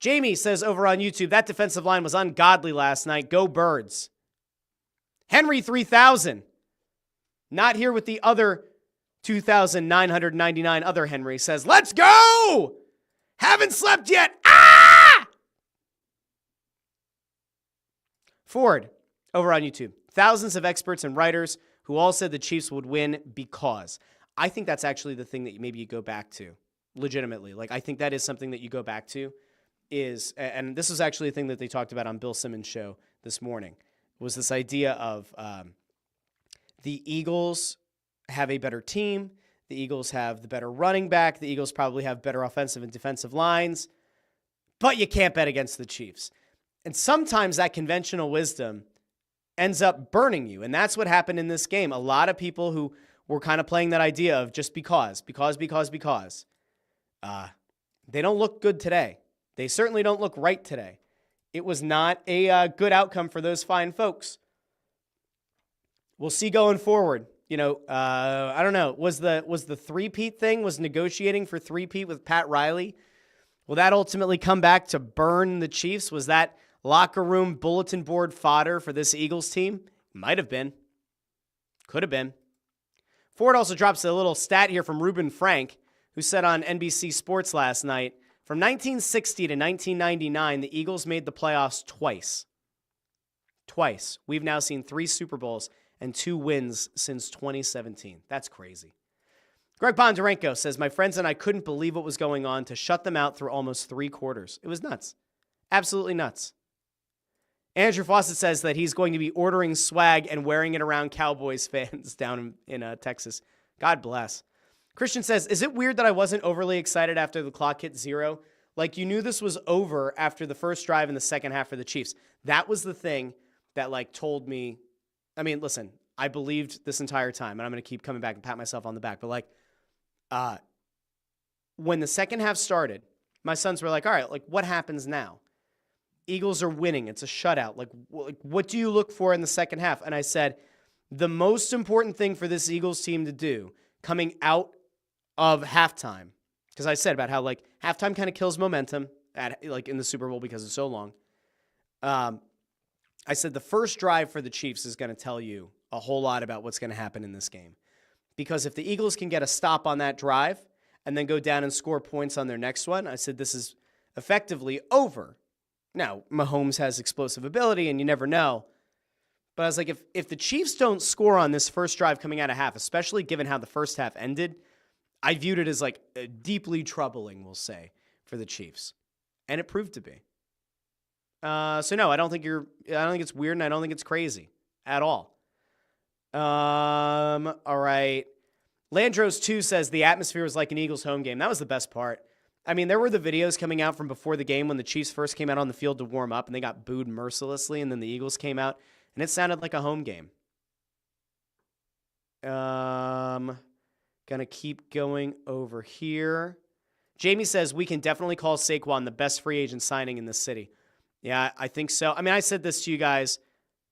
Jamie says over on YouTube, that defensive line was ungodly last night. Go Birds. Henry 3000. Not here with the other 2,999 other Henry says, let's go! Haven't slept yet. Ah! Ford over on YouTube. Thousands of experts and writers who all said the Chiefs would win because. I think that's actually the thing that maybe you go back to. Legitimately. Like, I think that is something that you go back to. And this was actually a thing that they talked about on Bill Simmons' show this morning, was this idea of the Eagles have a better team, the Eagles have the better running back, the Eagles probably have better offensive and defensive lines, but you can't bet against the Chiefs. And sometimes that conventional wisdom ends up burning you, and that's what happened in this game. A lot of people who were kind of playing that idea of just because, they don't look good today. They certainly don't look right today. It was not a good outcome for those fine folks. We'll see going forward. You know, I don't know. Was the three-peat thing, was negotiating for three-peat with Pat Riley? Will that ultimately come back to burn the Chiefs? Was that locker room bulletin board fodder for this Eagles team? Might have been. Could have been. Ford also drops a little stat here from Reuben Frank, who said on NBC Sports last night, from 1960 to 1999, the Eagles made the playoffs twice. Twice. We've now seen 3 Super Bowls and 2 wins since 2017. That's crazy. Greg Bondarenko says, my friends and I couldn't believe what was going on to shut them out through almost 3 quarters. It was nuts. Absolutely nuts. Andrew Fawcett says that he's going to be ordering swag and wearing it around Cowboys fans down in Texas. God bless. Christian says, is it weird that I wasn't overly excited after the clock hit 0? Like, you knew this was over after the first drive in the second half for the Chiefs. That was the thing that, like, told me, I mean, listen, I believed this entire time, and I'm going to keep coming back and pat myself on the back. But, like, when the second half started, my sons were like, all right, like, what happens now? Eagles are winning. It's a shutout. Like, what do you look for in the second half? And I said, the most important thing for this Eagles team to do coming out of halftime, because I said about how, like, halftime kind of kills momentum in the Super Bowl because it's so long. I said the first drive for the Chiefs is going to tell you a whole lot about what's going to happen in this game. Because if the Eagles can get a stop on that drive and then go down and score points on their next one, I said this is effectively over. Now, Mahomes has explosive ability, and you never know. But I was like, if the Chiefs don't score on this first drive coming out of half, especially given how the first half ended, I viewed it as like deeply troubling, we'll say, for the Chiefs. And it proved to be. So no, I don't think it's weird, and I don't think it's crazy at all. All right. Landros 2 says the atmosphere was like an Eagles home game. That was the best part. I mean, there were the videos coming out from before the game when the Chiefs first came out on the field to warm up, and they got booed mercilessly, and then the Eagles came out, and it sounded like a home game. Gonna keep going over here. Jamie says we can definitely call Saquon the best free agent signing in the city. Yeah, I think so. I mean, I said this to you guys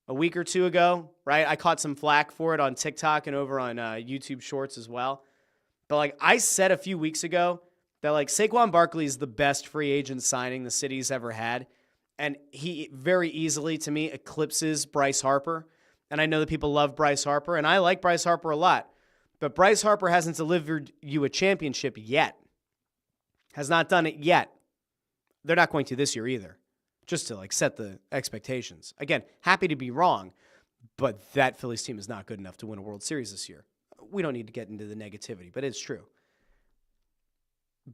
a week or two ago, right? I caught some flack for it on TikTok and over on YouTube Shorts as well. But, like, I said a few weeks ago that, like, Saquon Barkley is the best free agent signing the city's ever had. And he very easily, to me, eclipses Bryce Harper. And I know that people love Bryce Harper, and I like Bryce Harper a lot. But Bryce Harper hasn't delivered you a championship yet. Has not done it yet. They're not going to this year either, just to like set the expectations. Again, happy to be wrong, but that Phillies team is not good enough to win a World Series this year. We don't need to get into the negativity, but it's true.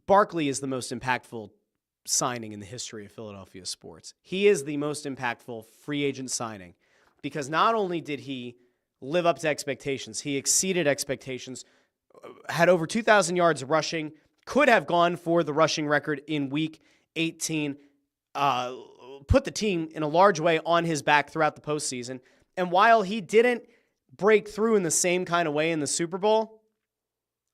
Barkley is the most impactful signing in the history of Philadelphia sports. He is the most impactful free agent signing because not only did he live up to expectations, he exceeded expectations, had over 2,000 yards rushing, could have gone for the rushing record in week 18, put the team in a large way on his back throughout the postseason. And while he didn't break through in the same kind of way in the Super Bowl,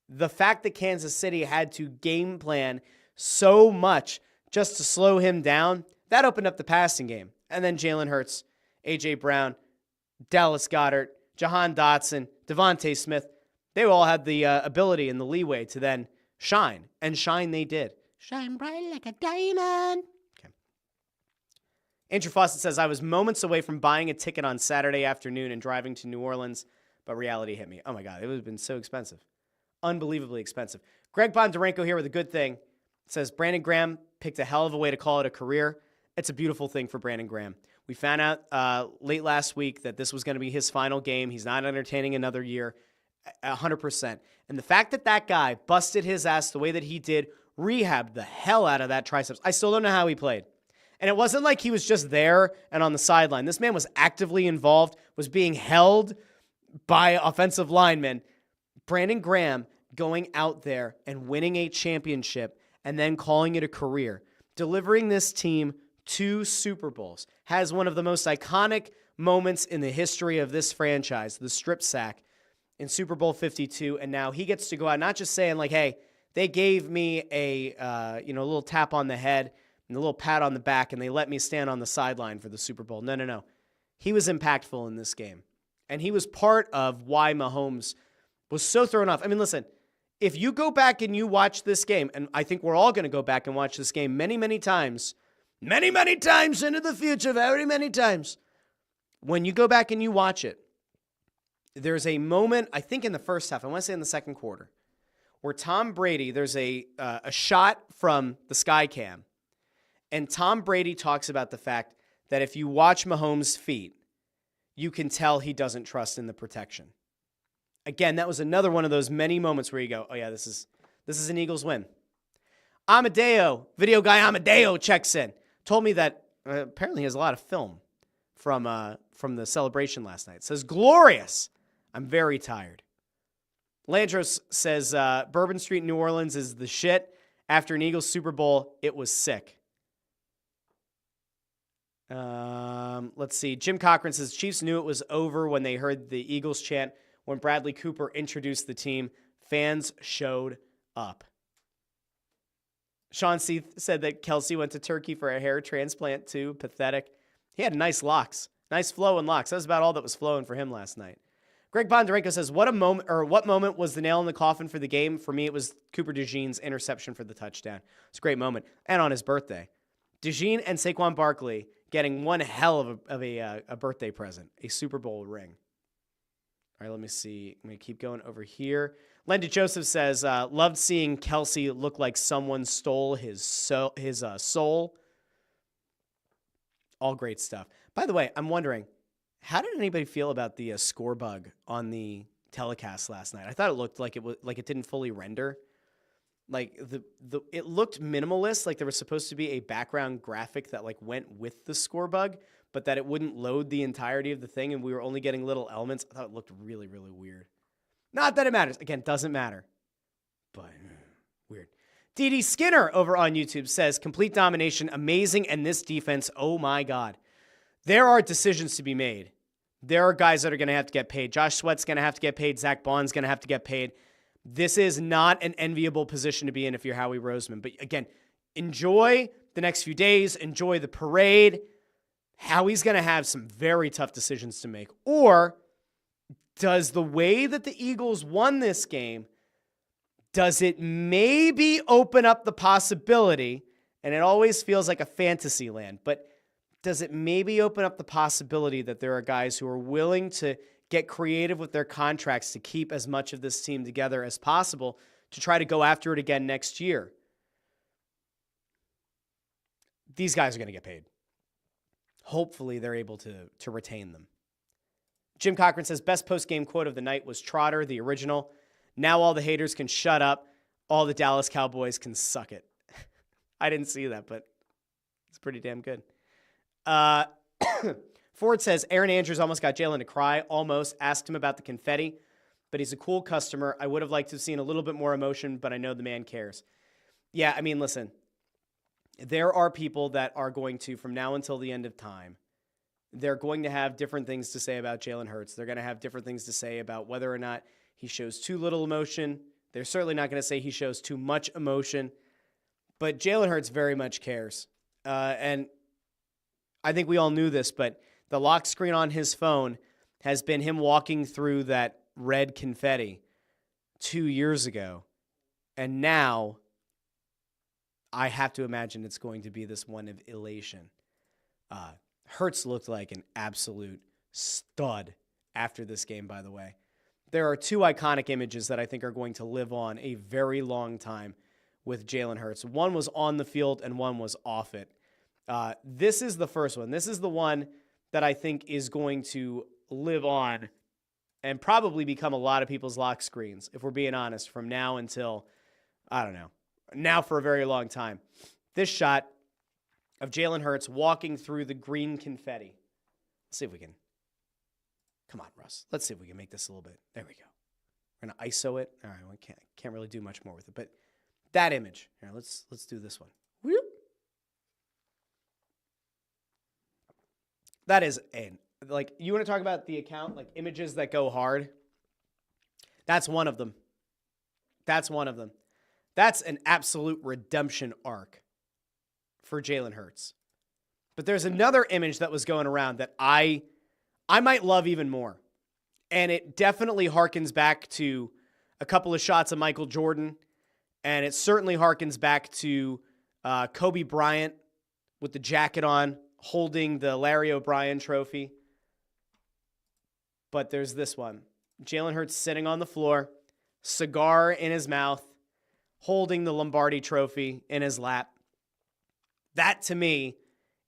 the fact that Kansas City had to game plan so much just to slow him down, that opened up the passing game. And then Jalen Hurts, A.J. Brown, Dallas Goedert, Jahan Dotson, Devontae Smith, they all had the ability and the leeway to then shine. And shine they did. Shine bright like a diamond. Okay. Andrew Fawcett says, I was moments away from buying a ticket on Saturday afternoon and driving to New Orleans, but reality hit me. Oh my God, it would have been so expensive. Unbelievably expensive. Greg Bondarenko here with a good thing. Says, Brandon Graham picked a hell of a way to call it a career. It's a beautiful thing for Brandon Graham. We found out late last week that this was going to be his final game. He's not entertaining another year, 100%. And the fact that that guy busted his ass the way that he did, rehabbed the hell out of that triceps. I still don't know how he played. And it wasn't like he was just there and on the sideline. This man was actively involved, was being held by offensive linemen. Brandon Graham going out there and winning a championship and then calling it a career, delivering this team 2 Super Bowls, has one of the most iconic moments in the history of this franchise, the strip sack in Super Bowl 52, and now he gets to go out not just saying like, hey, they gave me a little tap on the head and a little pat on the back, and they let me stand on the sideline for the Super Bowl. No. He was impactful in this game, and he was part of why Mahomes was so thrown off. I mean, listen, if you go back and you watch this game, and I think we're all going to go back and watch this game many, many times into the future, very many times. When you go back and you watch it, there's a moment, I think in the first half, I want to say in the second quarter, where Tom Brady, there's a shot from the sky cam, and Tom Brady talks about the fact that if you watch Mahomes' feet, you can tell he doesn't trust in the protection. Again, that was another one of those many moments where you go, oh yeah, this is an Eagles win. Amadeo, video guy Amadeo checks in. Told me that apparently he has a lot of film from the celebration last night. Says, glorious. I'm very tired. Landros says, Bourbon Street, New Orleans is the shit. After an Eagles Super Bowl, it was sick. Let's see. Jim Cochran says, Chiefs knew it was over when they heard the Eagles chant. When Bradley Cooper introduced the team, fans showed up. Sean Seath said that Kelsey went to Turkey for a hair transplant too. Pathetic. He had nice locks. Nice flow and locks. That was about all that was flowing for him last night. Greg Bondarenko says, what moment was the nail in the coffin for the game? For me, it was Cooper DeJean's interception for the touchdown. It's a great moment. And on his birthday. DeJean and Saquon Barkley getting one hell of a birthday present. A Super Bowl ring. All right, let me see. I'm going to keep going over here. Linda Joseph says, loved seeing Kelsey look like someone stole his soul. All great stuff. By the way, I'm wondering, how did anybody feel about the score bug on the telecast last night? I thought it looked like it didn't fully render. Like it looked minimalist, like there was supposed to be a background graphic that like went with the score bug, but that it wouldn't load the entirety of the thing, and we were only getting little elements. I thought it looked really, really weird. Not that it matters. Again, doesn't matter. But weird. D.D. Skinner over on YouTube says, complete domination, amazing, and this defense, oh my God. There are decisions to be made. There are guys that are going to have to get paid. Josh Sweat's going to have to get paid. Zach Bond's going to have to get paid. This is not an enviable position to be in if you're Howie Roseman. But again, enjoy the next few days. Enjoy the parade. Howie's going to have some very tough decisions to make. Or does the way that the Eagles won this game, does it maybe open up the possibility, and it always feels like a fantasy land, but does it maybe open up the possibility that there are guys who are willing to get creative with their contracts to keep as much of this team together as possible to try to go after it again next year? these guys are going to get paid. Hopefully they're able to retain them. Jim Cochran says, best post-game quote of the night was Trotter, the original. Now all the haters can shut up. All the Dallas Cowboys can suck it. I didn't see that, but it's pretty damn good. Ford says, Aaron Andrews almost got Jalen to cry. Almost. Asked him about the confetti, but he's a cool customer. I would have liked to have seen a little bit more emotion, but I know the man cares. Yeah, I mean, listen. There are people that are going to, from now until the end of time, they're going to have different things to say about Jalen Hurts. They're going to have different things to say about whether or not he shows too little emotion. They're certainly not going to say he shows too much emotion. But Jalen Hurts very much cares. And I think we all knew this, but the lock screen on his phone has been him walking through that red confetti 2 years ago. And now I have to imagine it's going to be this one of elation. Hurts looked like an absolute stud after this game, by the way. There are two iconic images that I think are going to live on a very long time with Jalen Hurts. One was on the field and one was off it. This is the first one. This is the one that I think is going to live on and probably become a lot of people's lock screens, if we're being honest, from now until, I don't know, now for a very long time. This shot of Jalen Hurts walking through the green confetti. Let's see if we can. Come on, Russ. Let's see if we can make this a little bit. There we go. We're going to ISO it. All right, we can't really do much more with it. But that image. Here, let's do this one. Whoop. That is like, you want to talk about the account, like images that go hard? That's one of them. That's one of them. That's an absolute redemption arc for Jalen Hurts. But there's another image that was going around that I might love even more. And it definitely harkens back to a couple of shots of Michael Jordan. And it certainly harkens back to Kobe Bryant with the jacket on, holding the Larry O'Brien trophy. But there's this one. Jalen Hurts sitting on the floor, cigar in his mouth, holding the Lombardi trophy in his lap. That, to me,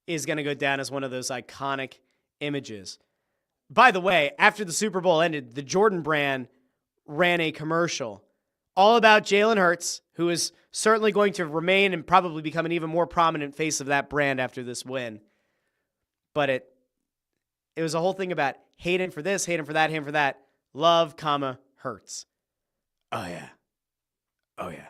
is going to go down as one of those iconic images. By the way, after the Super Bowl ended, the Jordan brand ran a commercial all about Jalen Hurts, who is certainly going to remain and probably become an even more prominent face of that brand after this win. But it was a whole thing about hate him for this, hate him for that, hate him for that. Love, comma, Hurts. Oh, yeah. Oh, yeah.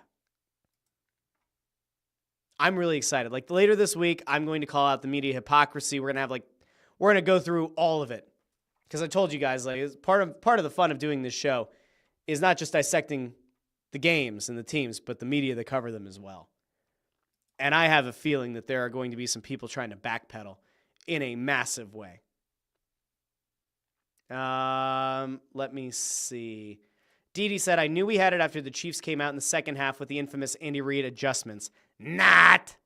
I'm really excited. Like, later this week, I'm going to call out the media hypocrisy. We're going to go through all of it. Because I told you guys, like, it's part of the fun of doing this show is not just dissecting the games and the teams, but the media that cover them as well. And I have a feeling that there are going to be some people trying to backpedal in a massive way. Let me see. Didi said, I knew we had it after the Chiefs came out in the second half with the infamous Andy Reid adjustments. Not.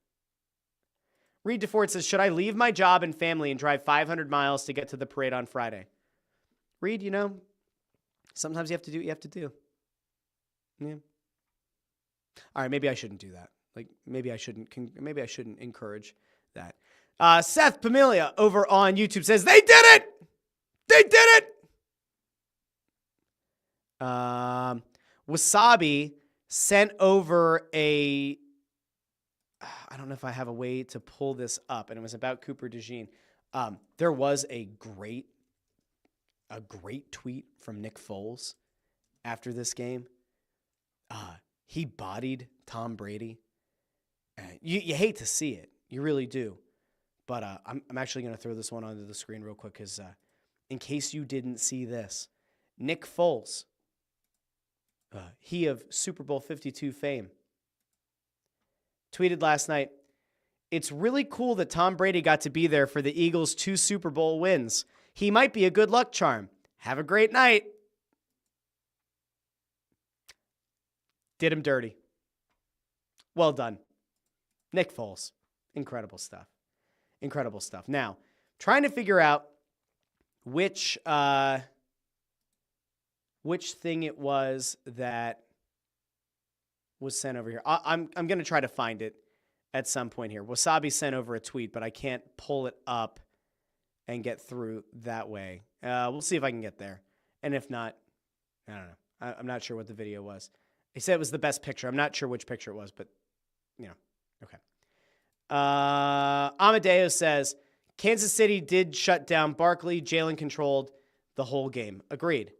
Reed DeFord says, should I leave my job and family and drive 500 miles to get to the parade on Friday? Reed, sometimes you have to do what you have to do. Yeah. All right, maybe I shouldn't do that. Like, maybe I shouldn't encourage that. Seth Pamilia over on YouTube says, they did it! They did it! Wasabi sent over I don't know if I have a way to pull this up, and it was about Cooper DeJean. There was a great tweet from Nick Foles after this game. He bodied Tom Brady. You hate to see it. You really do. But I'm actually going to throw this one onto the screen real quick because in case you didn't see this, Nick Foles, he of Super Bowl 52 fame, tweeted last night, it's really cool that Tom Brady got to be there for the Eagles' 2 Super Bowl wins. He might be a good luck charm. Have a great night. Did him dirty. Well done. Nick Foles. Incredible stuff. Incredible stuff. Now, trying to figure out which thing it was that was sent over here. I'm going to try to find it. at some point here. Wasabi sent over a tweet, but I can't pull it up and get through that way. We'll see if I can get there. And if not, I don't know. I'm not sure what the video was. He said it was the best picture. I'm not sure which picture it was, but, okay. Amadeo says, Kansas City did shut down Barkley. Jalen controlled the whole game. Agreed.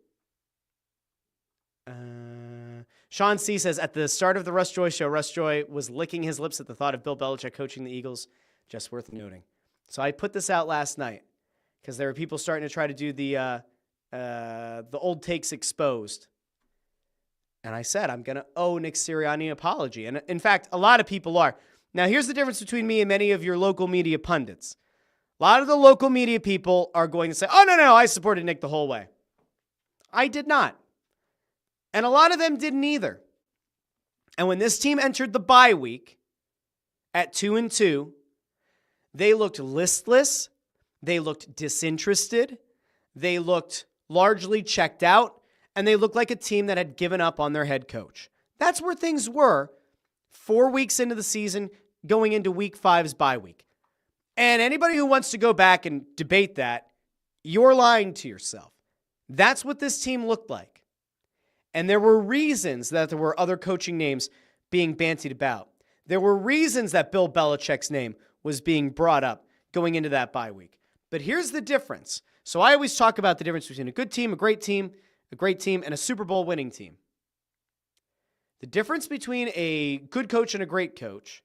Sean C. says, at the start of the Russ Joy Show, Russ Joy was licking his lips at the thought of Bill Belichick coaching the Eagles. Just worth noting. So I put this out last night because there were people starting to try to do the old takes exposed. And I said, I'm going to owe Nick Sirianni an apology. And in fact, a lot of people are. Now, here's the difference between me and many of your local media pundits. A lot of the local media people are going to say, oh, no, I supported Nick the whole way. I did not. And a lot of them didn't either. And when this team entered the bye week at 2-2, they looked listless. They looked disinterested. They looked largely checked out. And they looked like a team that had given up on their head coach. That's where things were 4 weeks into the season, going into week 5's bye week. And anybody who wants to go back and debate that, you're lying to yourself. That's what this team looked like. And there were reasons that there were other coaching names being bantied about. There were reasons that Bill Belichick's name was being brought up going into that bye week. But here's the difference. So I always talk about the difference between a good team, a great team, and a Super Bowl winning team. The difference between a good coach and a great coach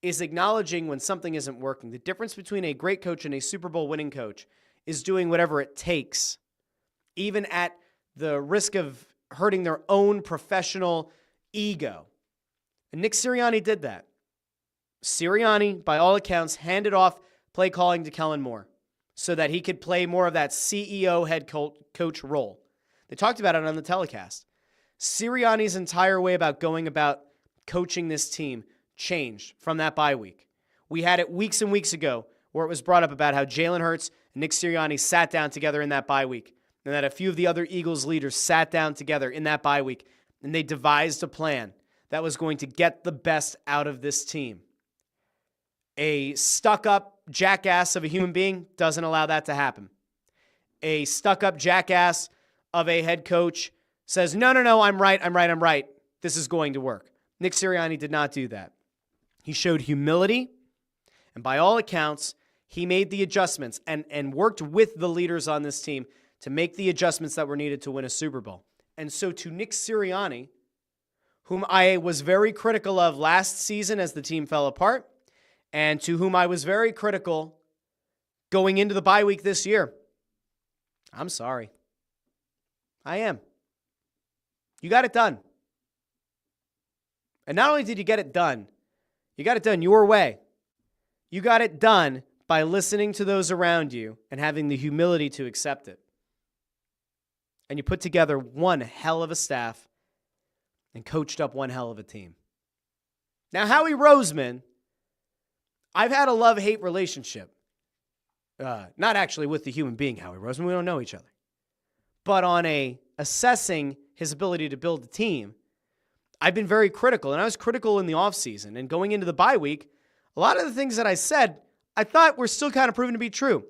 is acknowledging when something isn't working. The difference between a great coach and a Super Bowl winning coach is doing whatever it takes, even at the risk of hurting their own professional ego. And Nick Sirianni did that. Sirianni, by all accounts, handed off play calling to Kellen Moore so that he could play more of that CEO head coach role. They talked about it on the telecast. Sirianni's entire way about going about coaching this team changed from that bye week. We had it weeks and weeks ago where it was brought up about how Jalen Hurts and Nick Sirianni sat down together in that bye week, and that a few of the other Eagles leaders sat down together in that bye week, and they devised a plan that was going to get the best out of this team. A stuck-up jackass of a human being doesn't allow that to happen. A stuck-up jackass of a head coach says, no, I'm right. This is going to work. Nick Sirianni did not do that. He showed humility, and by all accounts, he made the adjustments and worked with the leaders on this team to make the adjustments that were needed to win a Super Bowl. And so to Nick Sirianni, whom I was very critical of last season as the team fell apart, and to whom I was very critical going into the bye week this year, I'm sorry. I am. You got it done. And not only did you get it done, you got it done your way. You got it done by listening to those around you and having the humility to accept it. And you put together one hell of a staff and coached up one hell of a team. Now, Howie Roseman, I've had a love-hate relationship. Not actually with the human being, Howie Roseman. We don't know each other. But on assessing his ability to build a team, I've been very critical. And I was critical in the offseason. And going into the bye week, a lot of the things that I said, I thought were still kind of proven to be true.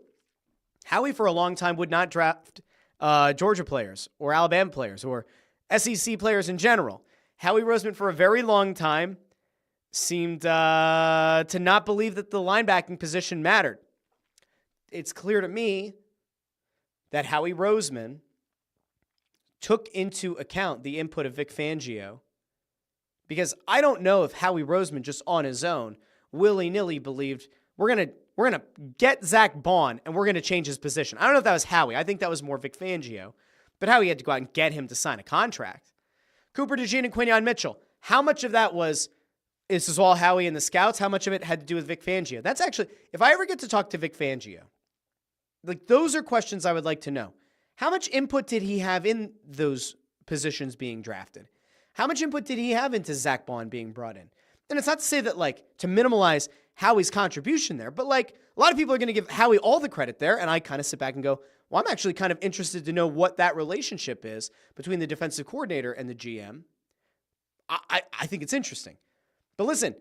Howie, for a long time, would not draft Georgia players or Alabama players or SEC players in general. Howie Roseman, for a very long time, seemed to not believe that the linebacking position mattered. It's clear to me that Howie Roseman took into account the input of Vic Fangio, because I don't know if Howie Roseman just on his own willy-nilly believed we're gonna get Zach Bond and we're gonna change his position. I don't know if that was Howie. I think that was more Vic Fangio, but Howie had to go out and get him to sign a contract. Cooper DeJean and Quinyon Mitchell. How much of that was this is all Howie and the scouts? How much of it had to do with Vic Fangio? That's actually, if I ever get to talk to Vic Fangio, like those are questions I would like to know. How much input did he have in those positions being drafted? How much input did he have into Zach Bond being brought in? And it's not to say that, like, to minimize Howie's contribution there, but, like, a lot of people are going to give Howie all the credit there, and I kind of sit back and go, well, I'm actually kind of interested to know what that relationship is between the defensive coordinator and the GM. I think it's interesting. But listen,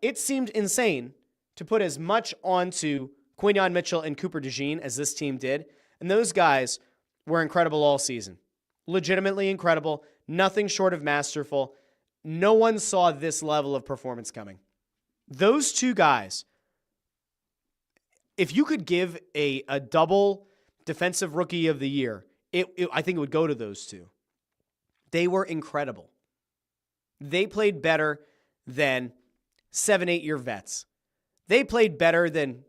It seemed insane to put as much onto Quinyon Mitchell and Cooper DeJean as this team did. And those guys were incredible all season. Legitimately incredible. Nothing short of masterful. No one saw this level of performance coming. Those two guys, if you could give a double defensive rookie of the year, I think it would go to those two. They were incredible. They played better than 7-8 year vets. They played better than,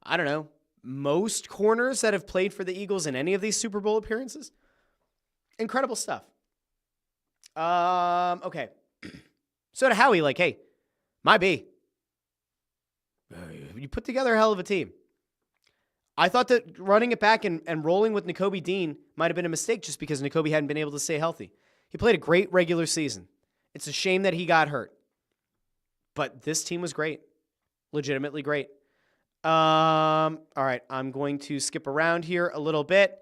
I don't know, most corners that have played for the Eagles in any of these Super Bowl appearances. Incredible stuff. Okay. So to Howie, like, hey, my B. You put together a hell of a team. I thought that running it back and rolling with Nakobe Dean might have been a mistake just because Nakobe hadn't been able to stay healthy. He played a great regular season. It's a shame that he got hurt. But this team was great. Legitimately great. All right, I'm going to skip around here a little bit.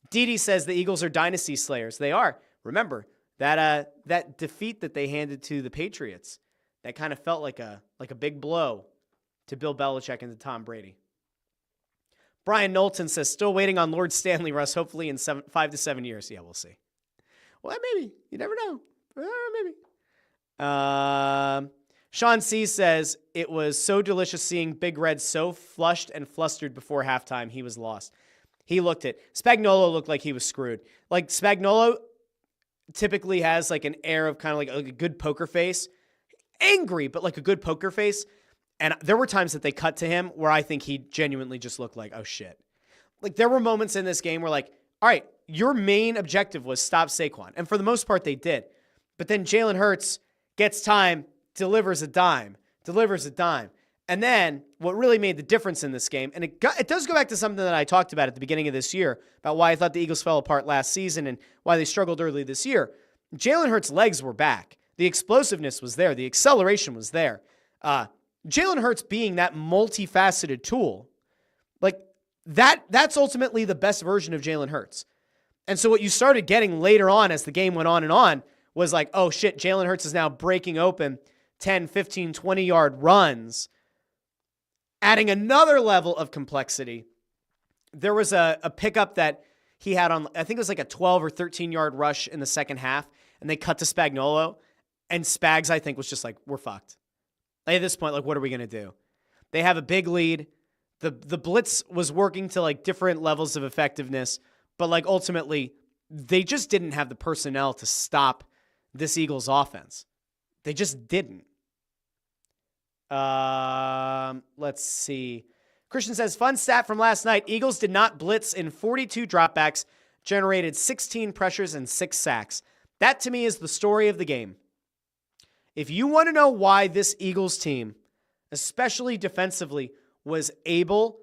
Didi says the Eagles are dynasty slayers. They are. Remember, that defeat that they handed to the Patriots, that kind of felt like a big blow to Bill Belichick and to Tom Brady. Brian Knowlton says, still waiting on Lord Stanley, Russ, hopefully in 5 to 7 years. Yeah, we'll see. Well, maybe. You never know. Maybe. Sean C. says, it was so delicious seeing Big Red so flushed and flustered before halftime. He was lost. He looked it. Spagnuolo looked like he was screwed. Like, Spagnuolo typically has like an air of kind of like a good poker face. Angry, but like a good poker face. And there were times that they cut to him where I think he genuinely just looked like, oh shit. Like there were moments in this game where like, all right, your main objective was stop Saquon. And for the most part, they did. But then Jalen Hurts gets time, delivers a dime. And then what really made the difference in this game, and it does go back to something that I talked about at the beginning of this year, about why I thought the Eagles fell apart last season and why they struggled early this year. Jalen Hurts' legs were back. The explosiveness was there. The acceleration was there. Jalen Hurts being that multifaceted tool, like that's ultimately the best version of Jalen Hurts. And so what you started getting later on as the game went on and on was like, oh shit, Jalen Hurts is now breaking open 10, 15, 20-yard runs, adding another level of complexity. There was a pickup that he had on, I think it was like a 12 or 13-yard rush in the second half, and they cut to Spagnuolo, and Spags, I think, was just like, we're fucked. At this point, like, what are we going to do? They have a big lead. The blitz was working to, like, different levels of effectiveness, but, like, ultimately, they just didn't have the personnel to stop this Eagles offense. They just didn't. Let's see. Christian says, fun stat from last night. Eagles did not blitz in 42 dropbacks, generated 16 pressures and 6 sacks. That, to me, is the story of the game. If you want to know why this Eagles team, especially defensively, was able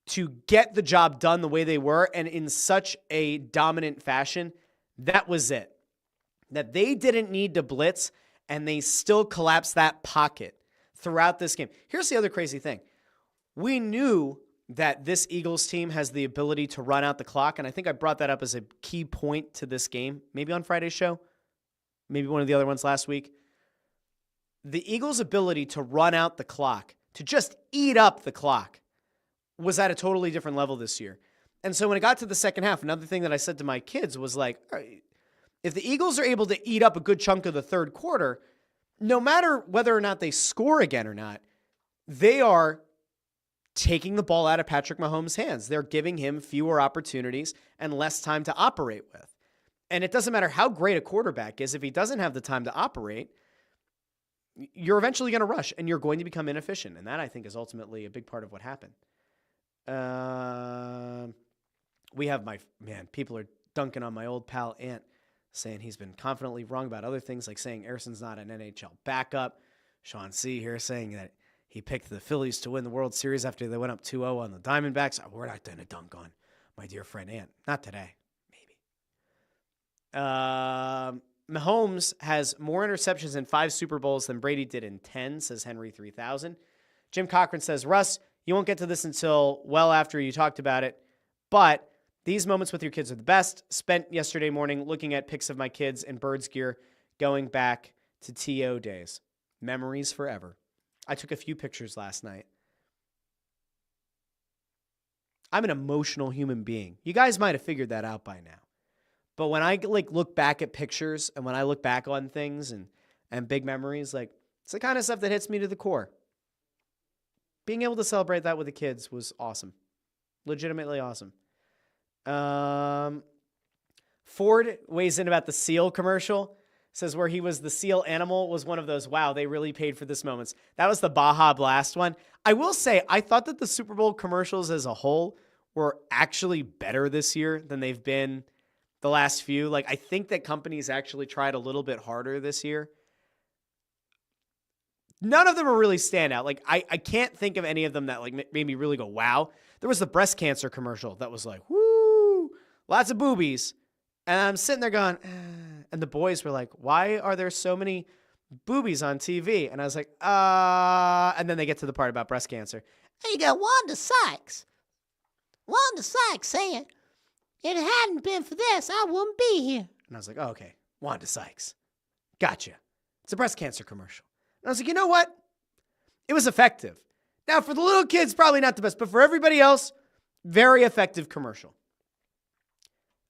to get the job done the way they were and in such a dominant fashion, that was it. That they didn't need to blitz, and they still collapsed that pocket throughout this game. Here's the other crazy thing. We knew that this Eagles team has the ability to run out the clock, and I think I brought that up as a key point to this game, maybe on Friday's show, maybe one of the other ones last week. The Eagles' ability to run out the clock, to just eat up the clock, was at a totally different level this year. And so when it got to the second half, another thing that I said to my kids was like, all right, if the Eagles are able to eat up a good chunk of the third quarter, no matter whether or not they score again or not, they are taking the ball out of Patrick Mahomes' hands. They're giving him fewer opportunities and less time to operate with. And it doesn't matter how great a quarterback is, if he doesn't have the time to operate, you're eventually going to rush and you're going to become inefficient. And that, I think, is ultimately a big part of what happened. We have people are dunking on my old pal Ant, saying he's been confidently wrong about other things, like saying Harrison's not an NHL backup. Sean C. here saying that he picked the Phillies to win the World Series after they went up 2-0 on the Diamondbacks. We're not going to dunk on my dear friend Ant. Not today. Maybe. Mahomes has more interceptions in 5 Super Bowls than Brady did in 10, says Henry 3000. Jim Cochran says, Russ, you won't get to this until well after you talked about it, but these moments with your kids are the best. Spent yesterday morning looking at pics of my kids in Birds gear going back to TO days. Memories forever. I took a few pictures last night. I'm an emotional human being. You guys might have figured that out by now. But when I look back at pictures and when I look back on things and big memories, it's the kind of stuff that hits me to the core. Being able to celebrate that with the kids was awesome. Legitimately awesome. Ford weighs in about the seal commercial. Says where he was the seal animal was one of those, wow, they really paid for this moments. That was the Baja Blast one. I will say, I thought that the Super Bowl commercials as a whole were actually better this year than they've been the last few. I think that companies actually tried a little bit harder this year. None of them are really standout. I can't think of any of them that made me really go, wow. There was the breast cancer commercial that was woo, lots of boobies. And I'm sitting there going, and the boys were like, why are there so many boobies on TV? And I was like, and then they get to the part about breast cancer. And you got Wanda Sykes. Wanda Sykes saying, if it hadn't been for this, I wouldn't be here. And I was like, oh, okay, Wanda Sykes. Gotcha. It's a breast cancer commercial. And I was like, you know what? It was effective. Now, for the little kids, probably not the best, but for everybody else, very effective commercial.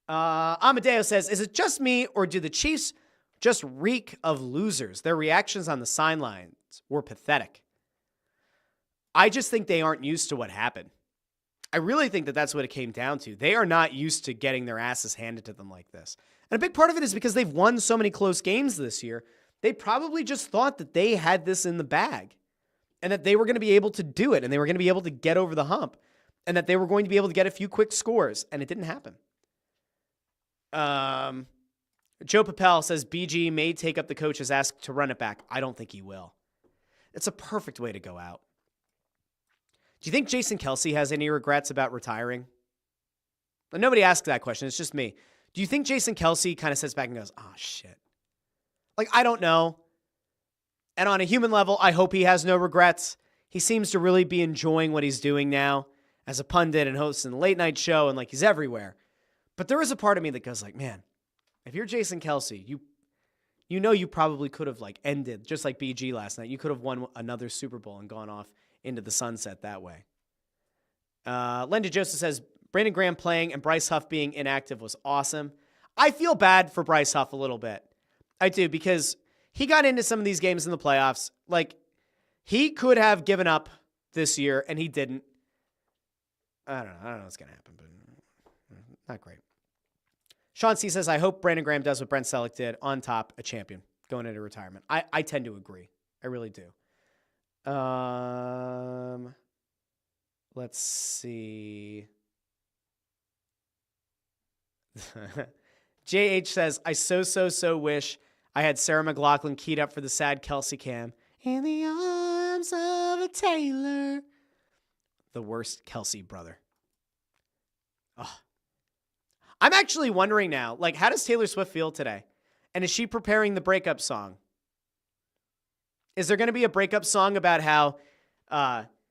Amadeo says, is it just me or do the Chiefs just reek of losers? Their reactions on the sidelines were pathetic. I just think they aren't used to what happened. I really think that that's what it came down to. They are not used to getting their asses handed to them like this. And a big part of it is because they've won so many close games this year. They probably just thought that they had this in the bag and that they were going to be able to do it and they were going to be able to get over the hump and that they were going to be able to get a few quick scores, and it didn't happen. Joe Papel says BG may take up the coach's ask to run it back. I don't think he will. It's a perfect way to go out. Do you think Jason Kelce has any regrets about retiring? But nobody asked that question. It's just me. Do you think Jason Kelce kind of sits back and goes, oh, shit. I don't know. And on a human level, I hope he has no regrets. He seems to really be enjoying what he's doing now as a pundit and hosting the late night show, and he's everywhere. But there is a part of me that goes man, if you're Jason Kelce, you know you probably could have ended, just like BG last night. You could have won another Super Bowl and gone off into the sunset that way. Linda Joseph says, Brandon Graham playing and Bryce Huff being inactive was awesome. I feel bad for Bryce Huff a little bit. I do, because he got into some of these games in the playoffs. He could have given up this year, and he didn't. I don't know what's going to happen, but not great. Sean C. says, I hope Brandon Graham does what Brent Selleck did, on top, a champion, going into retirement. I tend to agree. I really do. Let's see. JH says, I so wish I had Sarah McLachlan keyed up for the sad Kelce cam. In the arms of a tailor. The worst Kelce brother. Oh. I'm actually wondering now, how does Taylor Swift feel today? And is she preparing the breakup song? Is there going to be a breakup song about how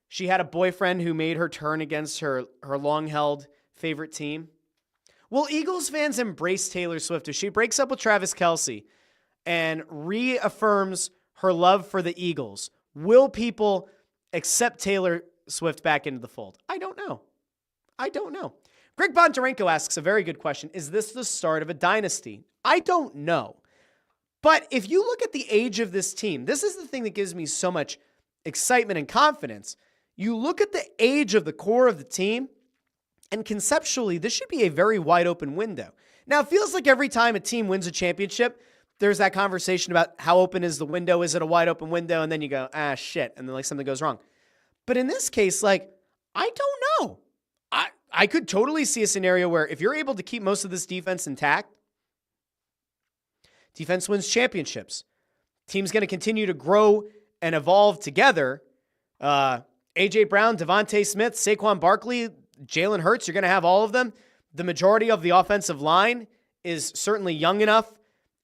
she had a boyfriend who made her turn against her long-held favorite team? Will Eagles fans embrace Taylor Swift if she breaks up with Travis Kelce and reaffirms her love for the Eagles? Will people accept Taylor Swift back into the fold? I don't know. Greg Bondarenko asks a very good question. Is this the start of a dynasty? I don't know. But if you look at the age of this team, this is the thing that gives me so much excitement and confidence. You look at the age of the core of the team, and conceptually, this should be a very wide open window. Now, it feels like every time a team wins a championship, there's that conversation about how open is the window? Is it a wide open window? And then you go, shit. And then something goes wrong. But in this case, I don't know. I could totally see a scenario where if you're able to keep most of this defense intact, defense wins championships. Team's going to continue to grow and evolve together. A.J. Brown, Devontae Smith, Saquon Barkley, Jalen Hurts, you're going to have all of them. The majority of the offensive line is certainly young enough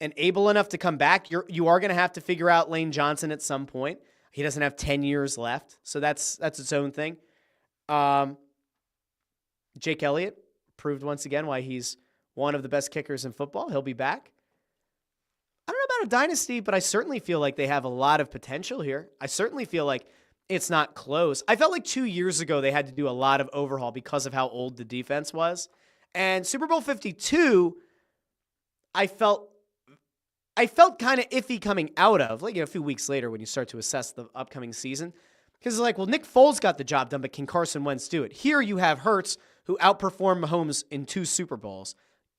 and able enough to come back. You are going to have to figure out Lane Johnson at some point. He doesn't have 10 years left, so that's its own thing. Jake Elliott proved once again why he's one of the best kickers in football. He'll be back. I don't know not a dynasty, but I certainly feel like they have a lot of potential here. I certainly feel like it's not close. I felt like 2 years ago they had to do a lot of overhaul because of how old the defense was. And Super Bowl 52, I felt kind of iffy coming out of, like, a few weeks later when you start to assess the upcoming season. Because it's like, well, Nick Foles got the job done, but can Carson Wentz do it? Here you have Hurts, who outperformed Mahomes in 2 Super Bowls.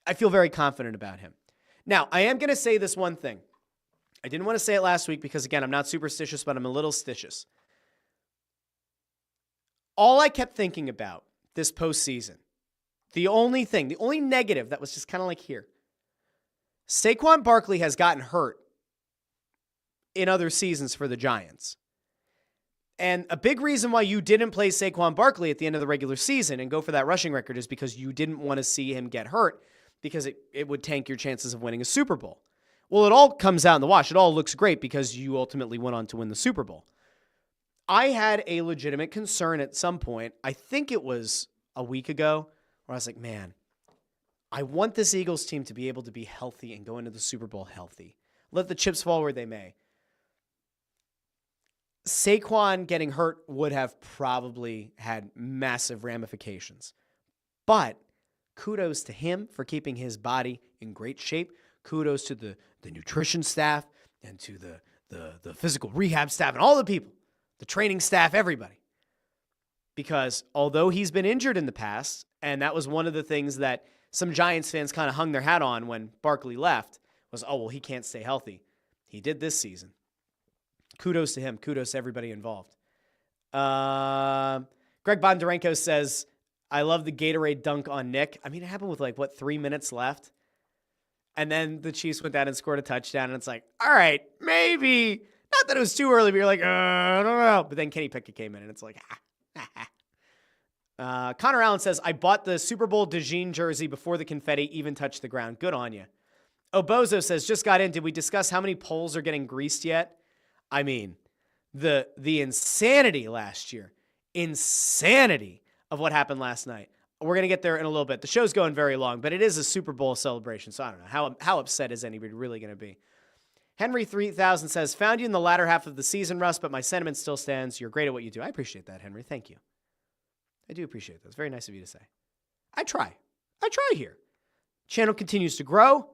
I feel very confident about him. Now, I am going to say this one thing. I didn't want to say it last week because, again, I'm not superstitious, but I'm a little stitious. All I kept thinking about this postseason, the only negative that was just kind of like here, Saquon Barkley has gotten hurt in other seasons for the Giants. And a big reason why you didn't play Saquon Barkley at the end of the regular season and go for that rushing record is because you didn't want to see him get hurt because it would tank your chances of winning a Super Bowl. Well, it all comes out in the wash. It all looks great because you ultimately went on to win the Super Bowl. I had a legitimate concern at some point, I think it was a week ago, where I was like, man, I want this Eagles team to be able to be healthy and go into the Super Bowl healthy. Let the chips fall where they may. Saquon getting hurt would have probably had massive ramifications. But kudos to him for keeping his body in great shape. Kudos to the nutrition staff and to the physical rehab staff and all the people, the training staff, everybody. Because although he's been injured in the past, and that was one of the things that some Giants fans kind of hung their hat on when Barkley left, was, oh, well, he can't stay healthy. He did this season. Kudos to him. Kudos to everybody involved. Greg Bondarenko says, I love the Gatorade dunk on Nick. I mean, it happened with 3 minutes left. And then the Chiefs went down and scored a touchdown. And it's like, all right, maybe. Not that it was too early, but you're like, I don't know. But then Kenny Pickett came in, and it's like, Connor Allen says, I bought the Super Bowl DeJean jersey before the confetti even touched the ground. Good on you. Obozo says, just got in. Did we discuss how many poles are getting greased yet? I mean, the insanity last year, insanity of what happened last night. We're going to get there in a little bit. The show's going very long, but it is a Super Bowl celebration, so I don't know. How upset is anybody really going to be? Henry 3000 says, found you in the latter half of the season, Russ, but my sentiment still stands. You're great at what you do. I appreciate that, Henry. Thank you. I do appreciate that. It's very nice of you to say. I try here. Channel continues to grow.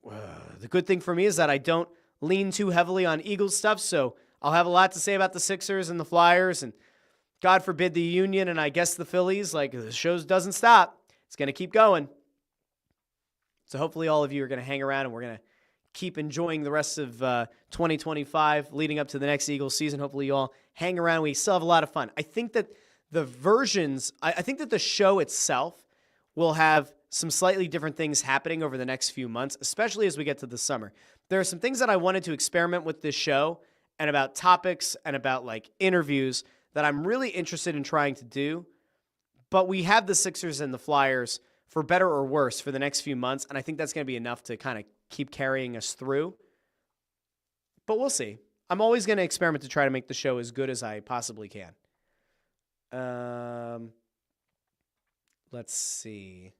The good thing for me is that I don't lean too heavily on Eagles stuff, so I'll have a lot to say about the Sixers and the Flyers and God forbid the Union and I guess the Phillies. Like, the show doesn't stop. It's going to keep going. So hopefully all of you are going to hang around and we're going to keep enjoying the rest of 2025 leading up to the next Eagles season. Hopefully you all hang around. We still have a lot of fun. I think that I think that the show itself will have some slightly different things happening over the next few months, especially as we get to the summer. There are some things that I wanted to experiment with this show and about topics and about interviews that I'm really interested in trying to do. But we have the Sixers and the Flyers for better or worse for the next few months. And I think that's going to be enough to kind of keep carrying us through. But we'll see. I'm always going to experiment to try to make the show as good as I possibly can. Let's see.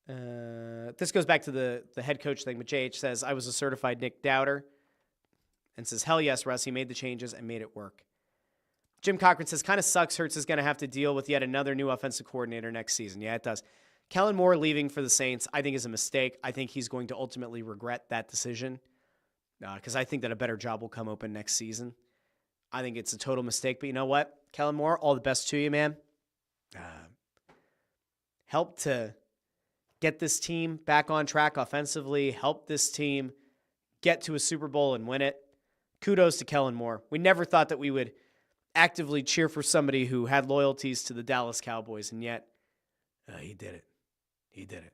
This goes back to the head coach thing, but JH says, I was a certified Nick Doubter. And says, hell yes, Russ, he made the changes and made it work. Jim Cochran says, kind of sucks Hurts is going to have to deal with yet another new offensive coordinator next season. Yeah, it does. Kellen Moore leaving for the Saints, I think, is a mistake. I think he's going to ultimately regret that decision because I think that a better job will come open next season. I think it's a total mistake. But you know what? Kellen Moore, all the best to you, man. Help to get this team back on track offensively. Help this team get to a Super Bowl and win it. Kudos to Kellen Moore. We never thought that we would actively cheer for somebody who had loyalties to the Dallas Cowboys, and yet he did it. He did it.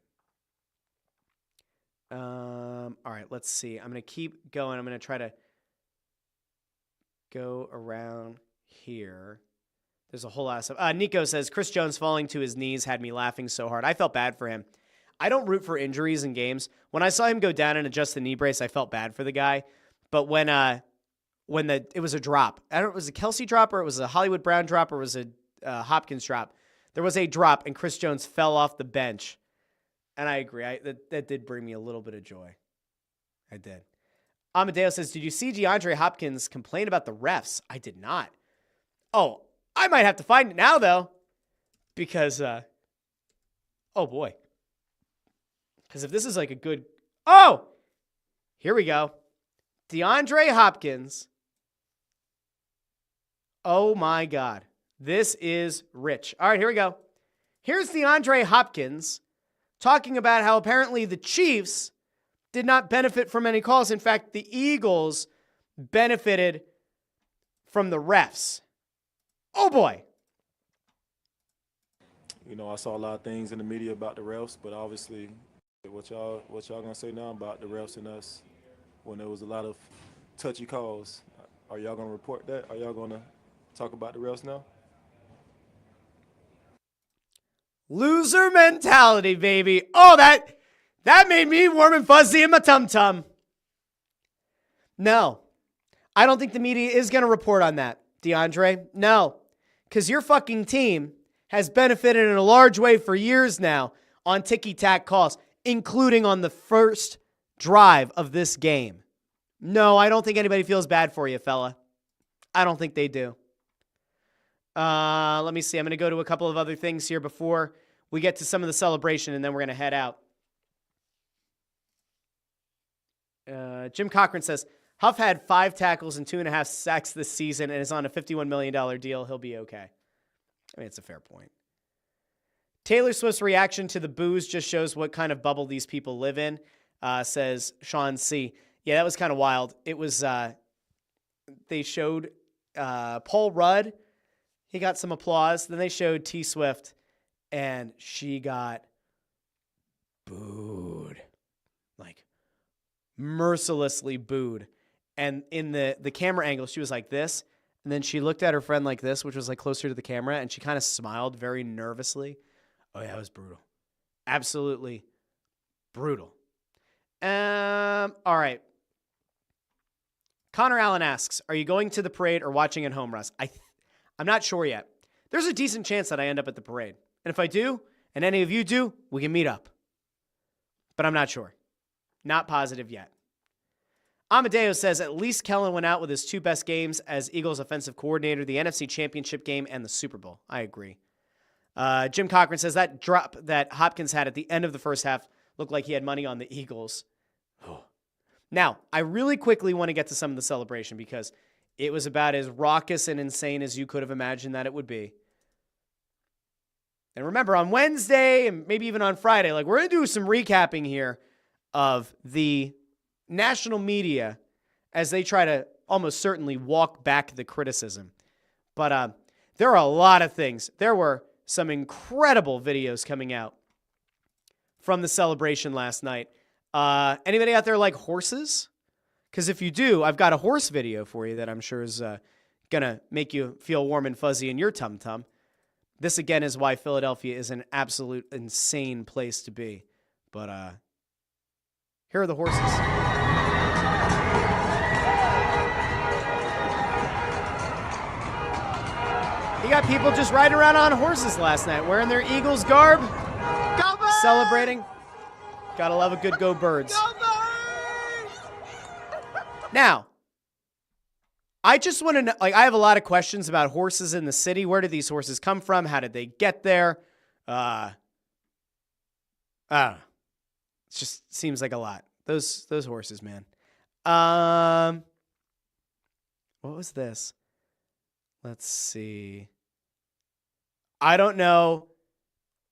All right, let's see. I'm going to keep going. I'm going to try to go around here. There's a whole lot of stuff. Nico says, Chris Jones falling to his knees had me laughing so hard. I felt bad for him. I don't root for injuries in games. When I saw him go down and adjust the knee brace, I felt bad for the guy. But when it was a drop, I don't know if it was a Kelsey drop or it was a Hollywood Brown drop or it was a Hopkins drop. There was a drop and Chris Jones fell off the bench. And I agree. That did bring me a little bit of joy. I did. Amadeo says, did you see DeAndre Hopkins complain about the refs? I did not. Oh, I might have to find it now, though. Because, oh, boy. Because if this is like a good... Oh! Here we go. DeAndre Hopkins. Oh, my God. This is rich. All right, here we go. Here's DeAndre Hopkins talking about how apparently the Chiefs did not benefit from any calls. In fact, the Eagles benefited from the refs. Oh, boy. You know, I saw a lot of things in the media about the refs, but obviously what y'all gonna say now about the refs and us when there was a lot of touchy calls? Are y'all gonna report that? Are y'all gonna talk about the refs now? Loser mentality, baby. Oh, that made me warm and fuzzy in my tum-tum. No, I don't think the media is going to report on that, DeAndre. No, because your fucking team has benefited in a large way for years now on ticky-tack calls, including on the first drive of this game. No, I don't think anybody feels bad for you, fella. I don't think they do. Let me see. I'm going to go to a couple of other things here before we get to some of the celebration, and then we're going to head out. Jim Cochran says, Huff had 5 tackles and 2.5 sacks this season and is on a $51 million deal. He'll be okay. I mean, it's a fair point. Taylor Swift's reaction to the boos just shows what kind of bubble these people live in, says Sean C. Yeah, that was kind of wild. It was, they showed Paul Rudd. He got some applause. Then they showed T Swift, and she got booed. Like, mercilessly booed. And in the camera angle, she was like this. And then she looked at her friend like this, which was like closer to the camera, and she kind of smiled very nervously. Oh, yeah, it was brutal. Absolutely brutal. All right. Connor Allen asks, are you going to the parade or watching at home, Russ? I'm not sure yet. There's a decent chance that I end up at the parade. And if I do, and any of you do, we can meet up. But I'm not sure. Not positive yet. Amadeo says, at least Kellen went out with his 2 best games as Eagles offensive coordinator, the NFC Championship game and the Super Bowl. I agree. Jim Cochran says that drop that Hopkins had at the end of the first half looked like he had money on the Eagles. Oh. Now, I really quickly want to get to some of the celebration because it was about as raucous and insane as you could have imagined that it would be. And remember, on Wednesday and maybe even on Friday, like we're going to do some recapping here of the national media as they try to almost certainly walk back the criticism. But there are a lot of things. There were some incredible videos coming out from the celebration last night. Anybody out there like horses? Because if you do, I've got a horse video for you that I'm sure is going to make you feel warm and fuzzy in your tum-tum. This, again, is why Philadelphia is an absolute insane place to be. But here are the horses. You got people just riding around on horses last night, wearing their Eagles garb, Go Birds! celebrating. Gotta love a good Go Birds. Go Birds! Now, I just want to know, like, I have a lot of questions about horses in the city. Where did these horses come from? How did they get there? I don't know. It just seems like a lot. Those horses, man. What was this? Let's see. I don't know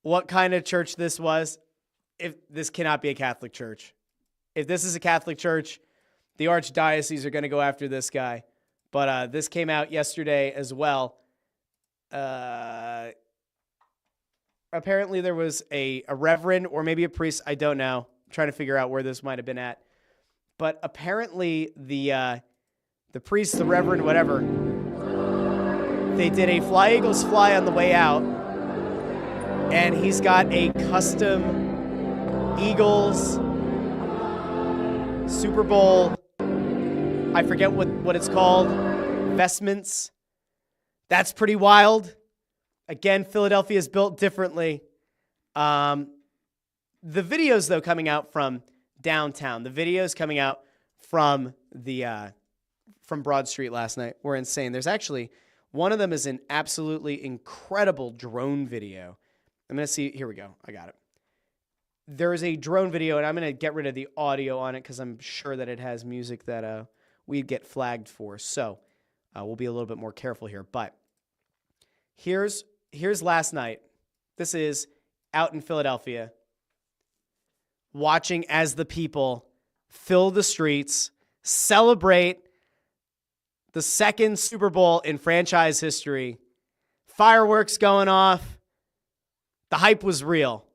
what kind of church this was. If this cannot be a Catholic church. If this is a Catholic church, the archdiocese are going to go after this guy. But this came out yesterday as well. Apparently there was a reverend or maybe a priest. I don't know. I'm trying to figure out where this might have been at. But apparently the priest, the reverend, whatever, they did a Fly Eagles Fly on the way out. And he's got a custom Eagles Super Bowl, I forget what it's called, vestments. That's pretty wild. Again, Philadelphia is built differently. The videos, though, coming out from downtown, the videos coming out from from Broad Street last night were insane. There's actually, one of them is an absolutely incredible drone video. I'm going to see, here we go, I got it. There's a drone video, and I'm going to get rid of the audio on it because I'm sure that it has music that we'd get flagged for. So we'll be a little bit more careful here. But here's last night. This is out in Philadelphia, watching as the people fill the streets, celebrate the second Super Bowl in franchise history. Fireworks going off. The hype was real.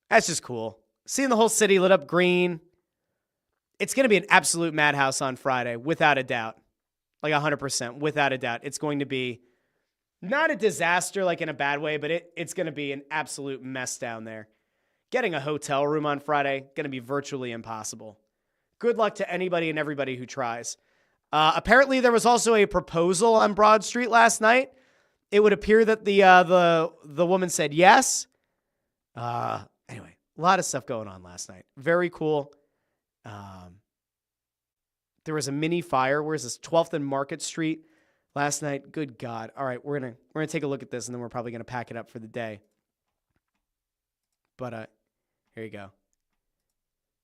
That's just cool. Seeing the whole city lit up green. It's going to be an absolute madhouse on Friday, without a doubt. Like 100%, without a doubt. It's going to be not a disaster like in a bad way, but it's going to be an absolute mess down there. Getting a hotel room on Friday, going to be virtually impossible. Good luck to anybody and everybody who tries. Apparently, there was also a proposal on Broad Street last night. It would appear that the woman said yes. Anyway, a lot of stuff going on last night. Very cool. There was a mini fire. Where's this? 12th and Market Street last night. Good God. All right, we're gonna take a look at this, and then we're probably gonna pack it up for the day. But here you go.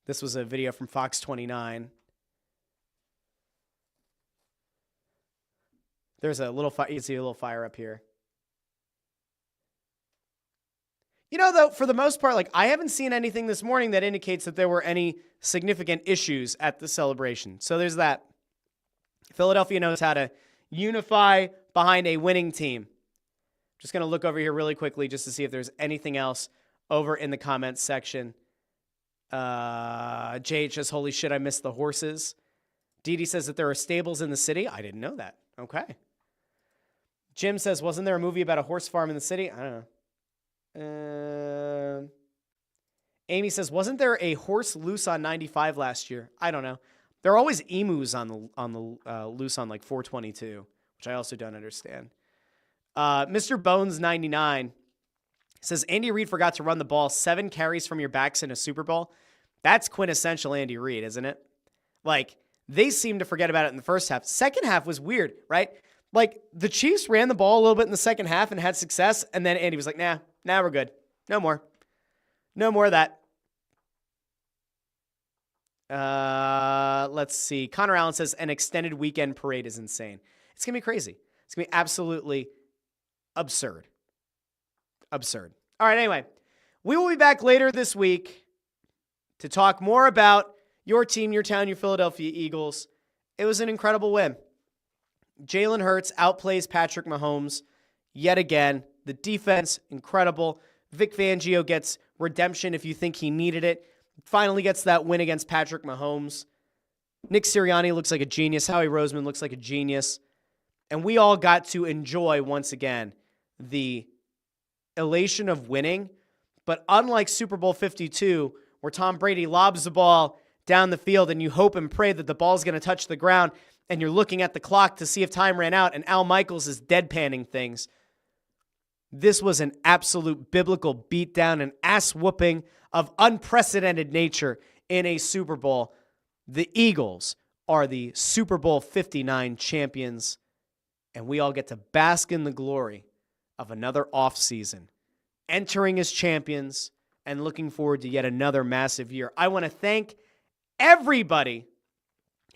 This was a video from Fox 29. There's a little fire. You see a little fire up here. You know, though, for the most part, like, I haven't seen anything this morning that indicates that there were any significant issues at the celebration. So there's that. Philadelphia knows how to unify behind a winning team. Just going to look over here really quickly just to see if there's anything else over in the comments section. JH says, holy shit, I missed the horses. Dee says that there are stables in the city. I didn't know that. Okay. Jim says, wasn't there a movie about a horse farm in the city? I don't know. Amy says, wasn't there a horse loose on 95 last year? I don't know. There are always emus on the loose on like 422, which I also don't understand. Mr. Bones 99 says, Andy Reid forgot to run the ball 7 carries from your backs in a Super Bowl. That's quintessential Andy Reid, isn't it? Like, they seem to forget about it in the first half. Second half was weird, right? Like, the Chiefs ran the ball a little bit in the second half and had success, and then Andy was like, nah, we're good. No more. No more of that. Let's see. Connor Allen says, an extended weekend parade is insane. It's going to be crazy. It's going to be absolutely absurd. Absurd. All right, anyway, we will be back later this week to talk more about your team, your town, your Philadelphia Eagles. It was an incredible win. Jalen Hurts outplays Patrick Mahomes yet again. The defense, incredible. Vic Fangio gets redemption if you think he needed it. Finally gets that win against Patrick Mahomes. Nick Sirianni looks like a genius. Howie Roseman looks like a genius. And we all got to enjoy, once again, the elation of winning. But unlike Super Bowl 52, where Tom Brady lobs the ball down the field and you hope and pray that the ball's going to touch the ground and you're looking at the clock to see if time ran out and Al Michaels is deadpanning things, this was an absolute biblical beatdown, an ass-whooping of unprecedented nature in a Super Bowl. The Eagles are the Super Bowl 59 champions, and we all get to bask in the glory of another offseason, entering as champions and looking forward to yet another massive year. I want to thank everybody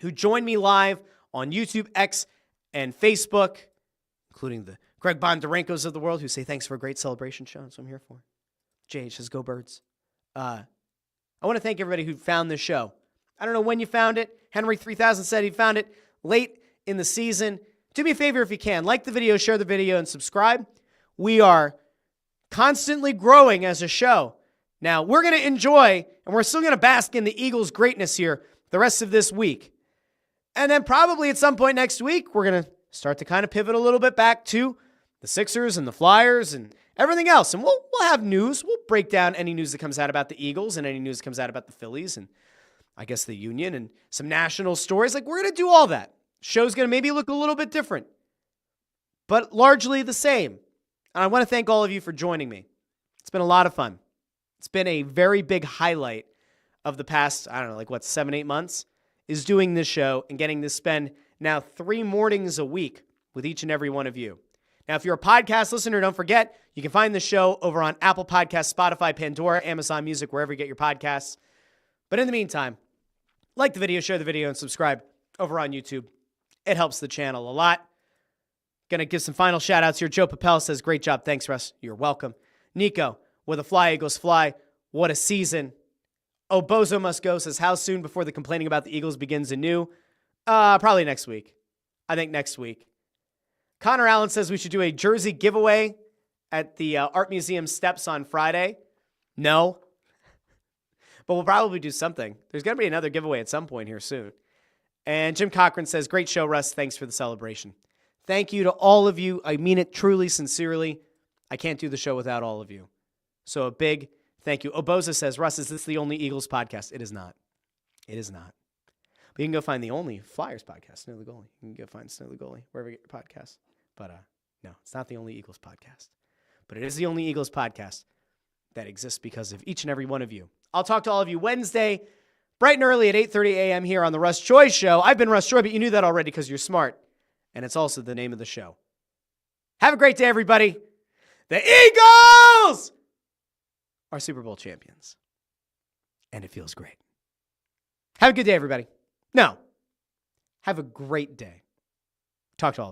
who joined me live on YouTube, X, and Facebook, including the Greg Bondarenkos of the world who say thanks for a great celebration show. That's what I'm here for. JH says, go Birds. I want to thank everybody who found this show. I don't know when you found it. Henry 3000 said he found it late in the season. Do me a favor if you can. Like the video, share the video, and subscribe. We are constantly growing as a show. Now, we're going to enjoy, and we're still going to bask in the Eagles' greatness here the rest of this week. And then probably at some point next week, we're going to start to kind of pivot a little bit back to the Sixers and the Flyers and everything else. And we'll have news. We'll break down any news that comes out about the Eagles and any news that comes out about the Phillies and I guess the Union and some national stories. Like, we're going to do all that. Show's going to maybe look a little bit different, but largely the same. And I want to thank all of you for joining me. It's been a lot of fun. It's been a very big highlight of the past, 7, 8 months, is doing this show and getting to spend now 3 mornings a week with each and every one of you. Now, if you're a podcast listener, don't forget, you can find the show over on Apple Podcasts, Spotify, Pandora, Amazon Music, wherever you get your podcasts. But in the meantime, like the video, share the video, and subscribe over on YouTube. It helps the channel a lot. Going to give some final shout-outs here. Joe Papel says, great job. Thanks, Russ. You're welcome. Nico, with a fly, Eagles fly. What a season. Obozo Must Go says, how soon before the complaining about the Eagles begins anew? Probably next week. I think next week. Connor Allen says we should do a jersey giveaway at the Art Museum steps on Friday. No. But we'll probably do something. There's going to be another giveaway at some point here soon. And Jim Cochran says, great show, Russ. Thanks for the celebration. Thank you to all of you. I mean it truly, sincerely. I can't do the show without all of you. So a big thank you. Oboza says, Russ, is this the only Eagles podcast? It is not. It is not. But you can go find the only Flyers podcast, Snow the Goalie. You can go find Snow the Goalie wherever you get your podcasts. But no, it's not the only Eagles podcast. But it is the only Eagles podcast that exists because of each and every one of you. I'll talk to all of you Wednesday, bright and early at 8:30 a.m. here on the Russ Joy Show. I've been Russ Joy, but you knew that already because you're smart. And it's also the name of the show. Have a great day, everybody. The Eagles are Super Bowl champions. And it feels great. Have a good day, everybody. No. Have a great day. Talk to all of you.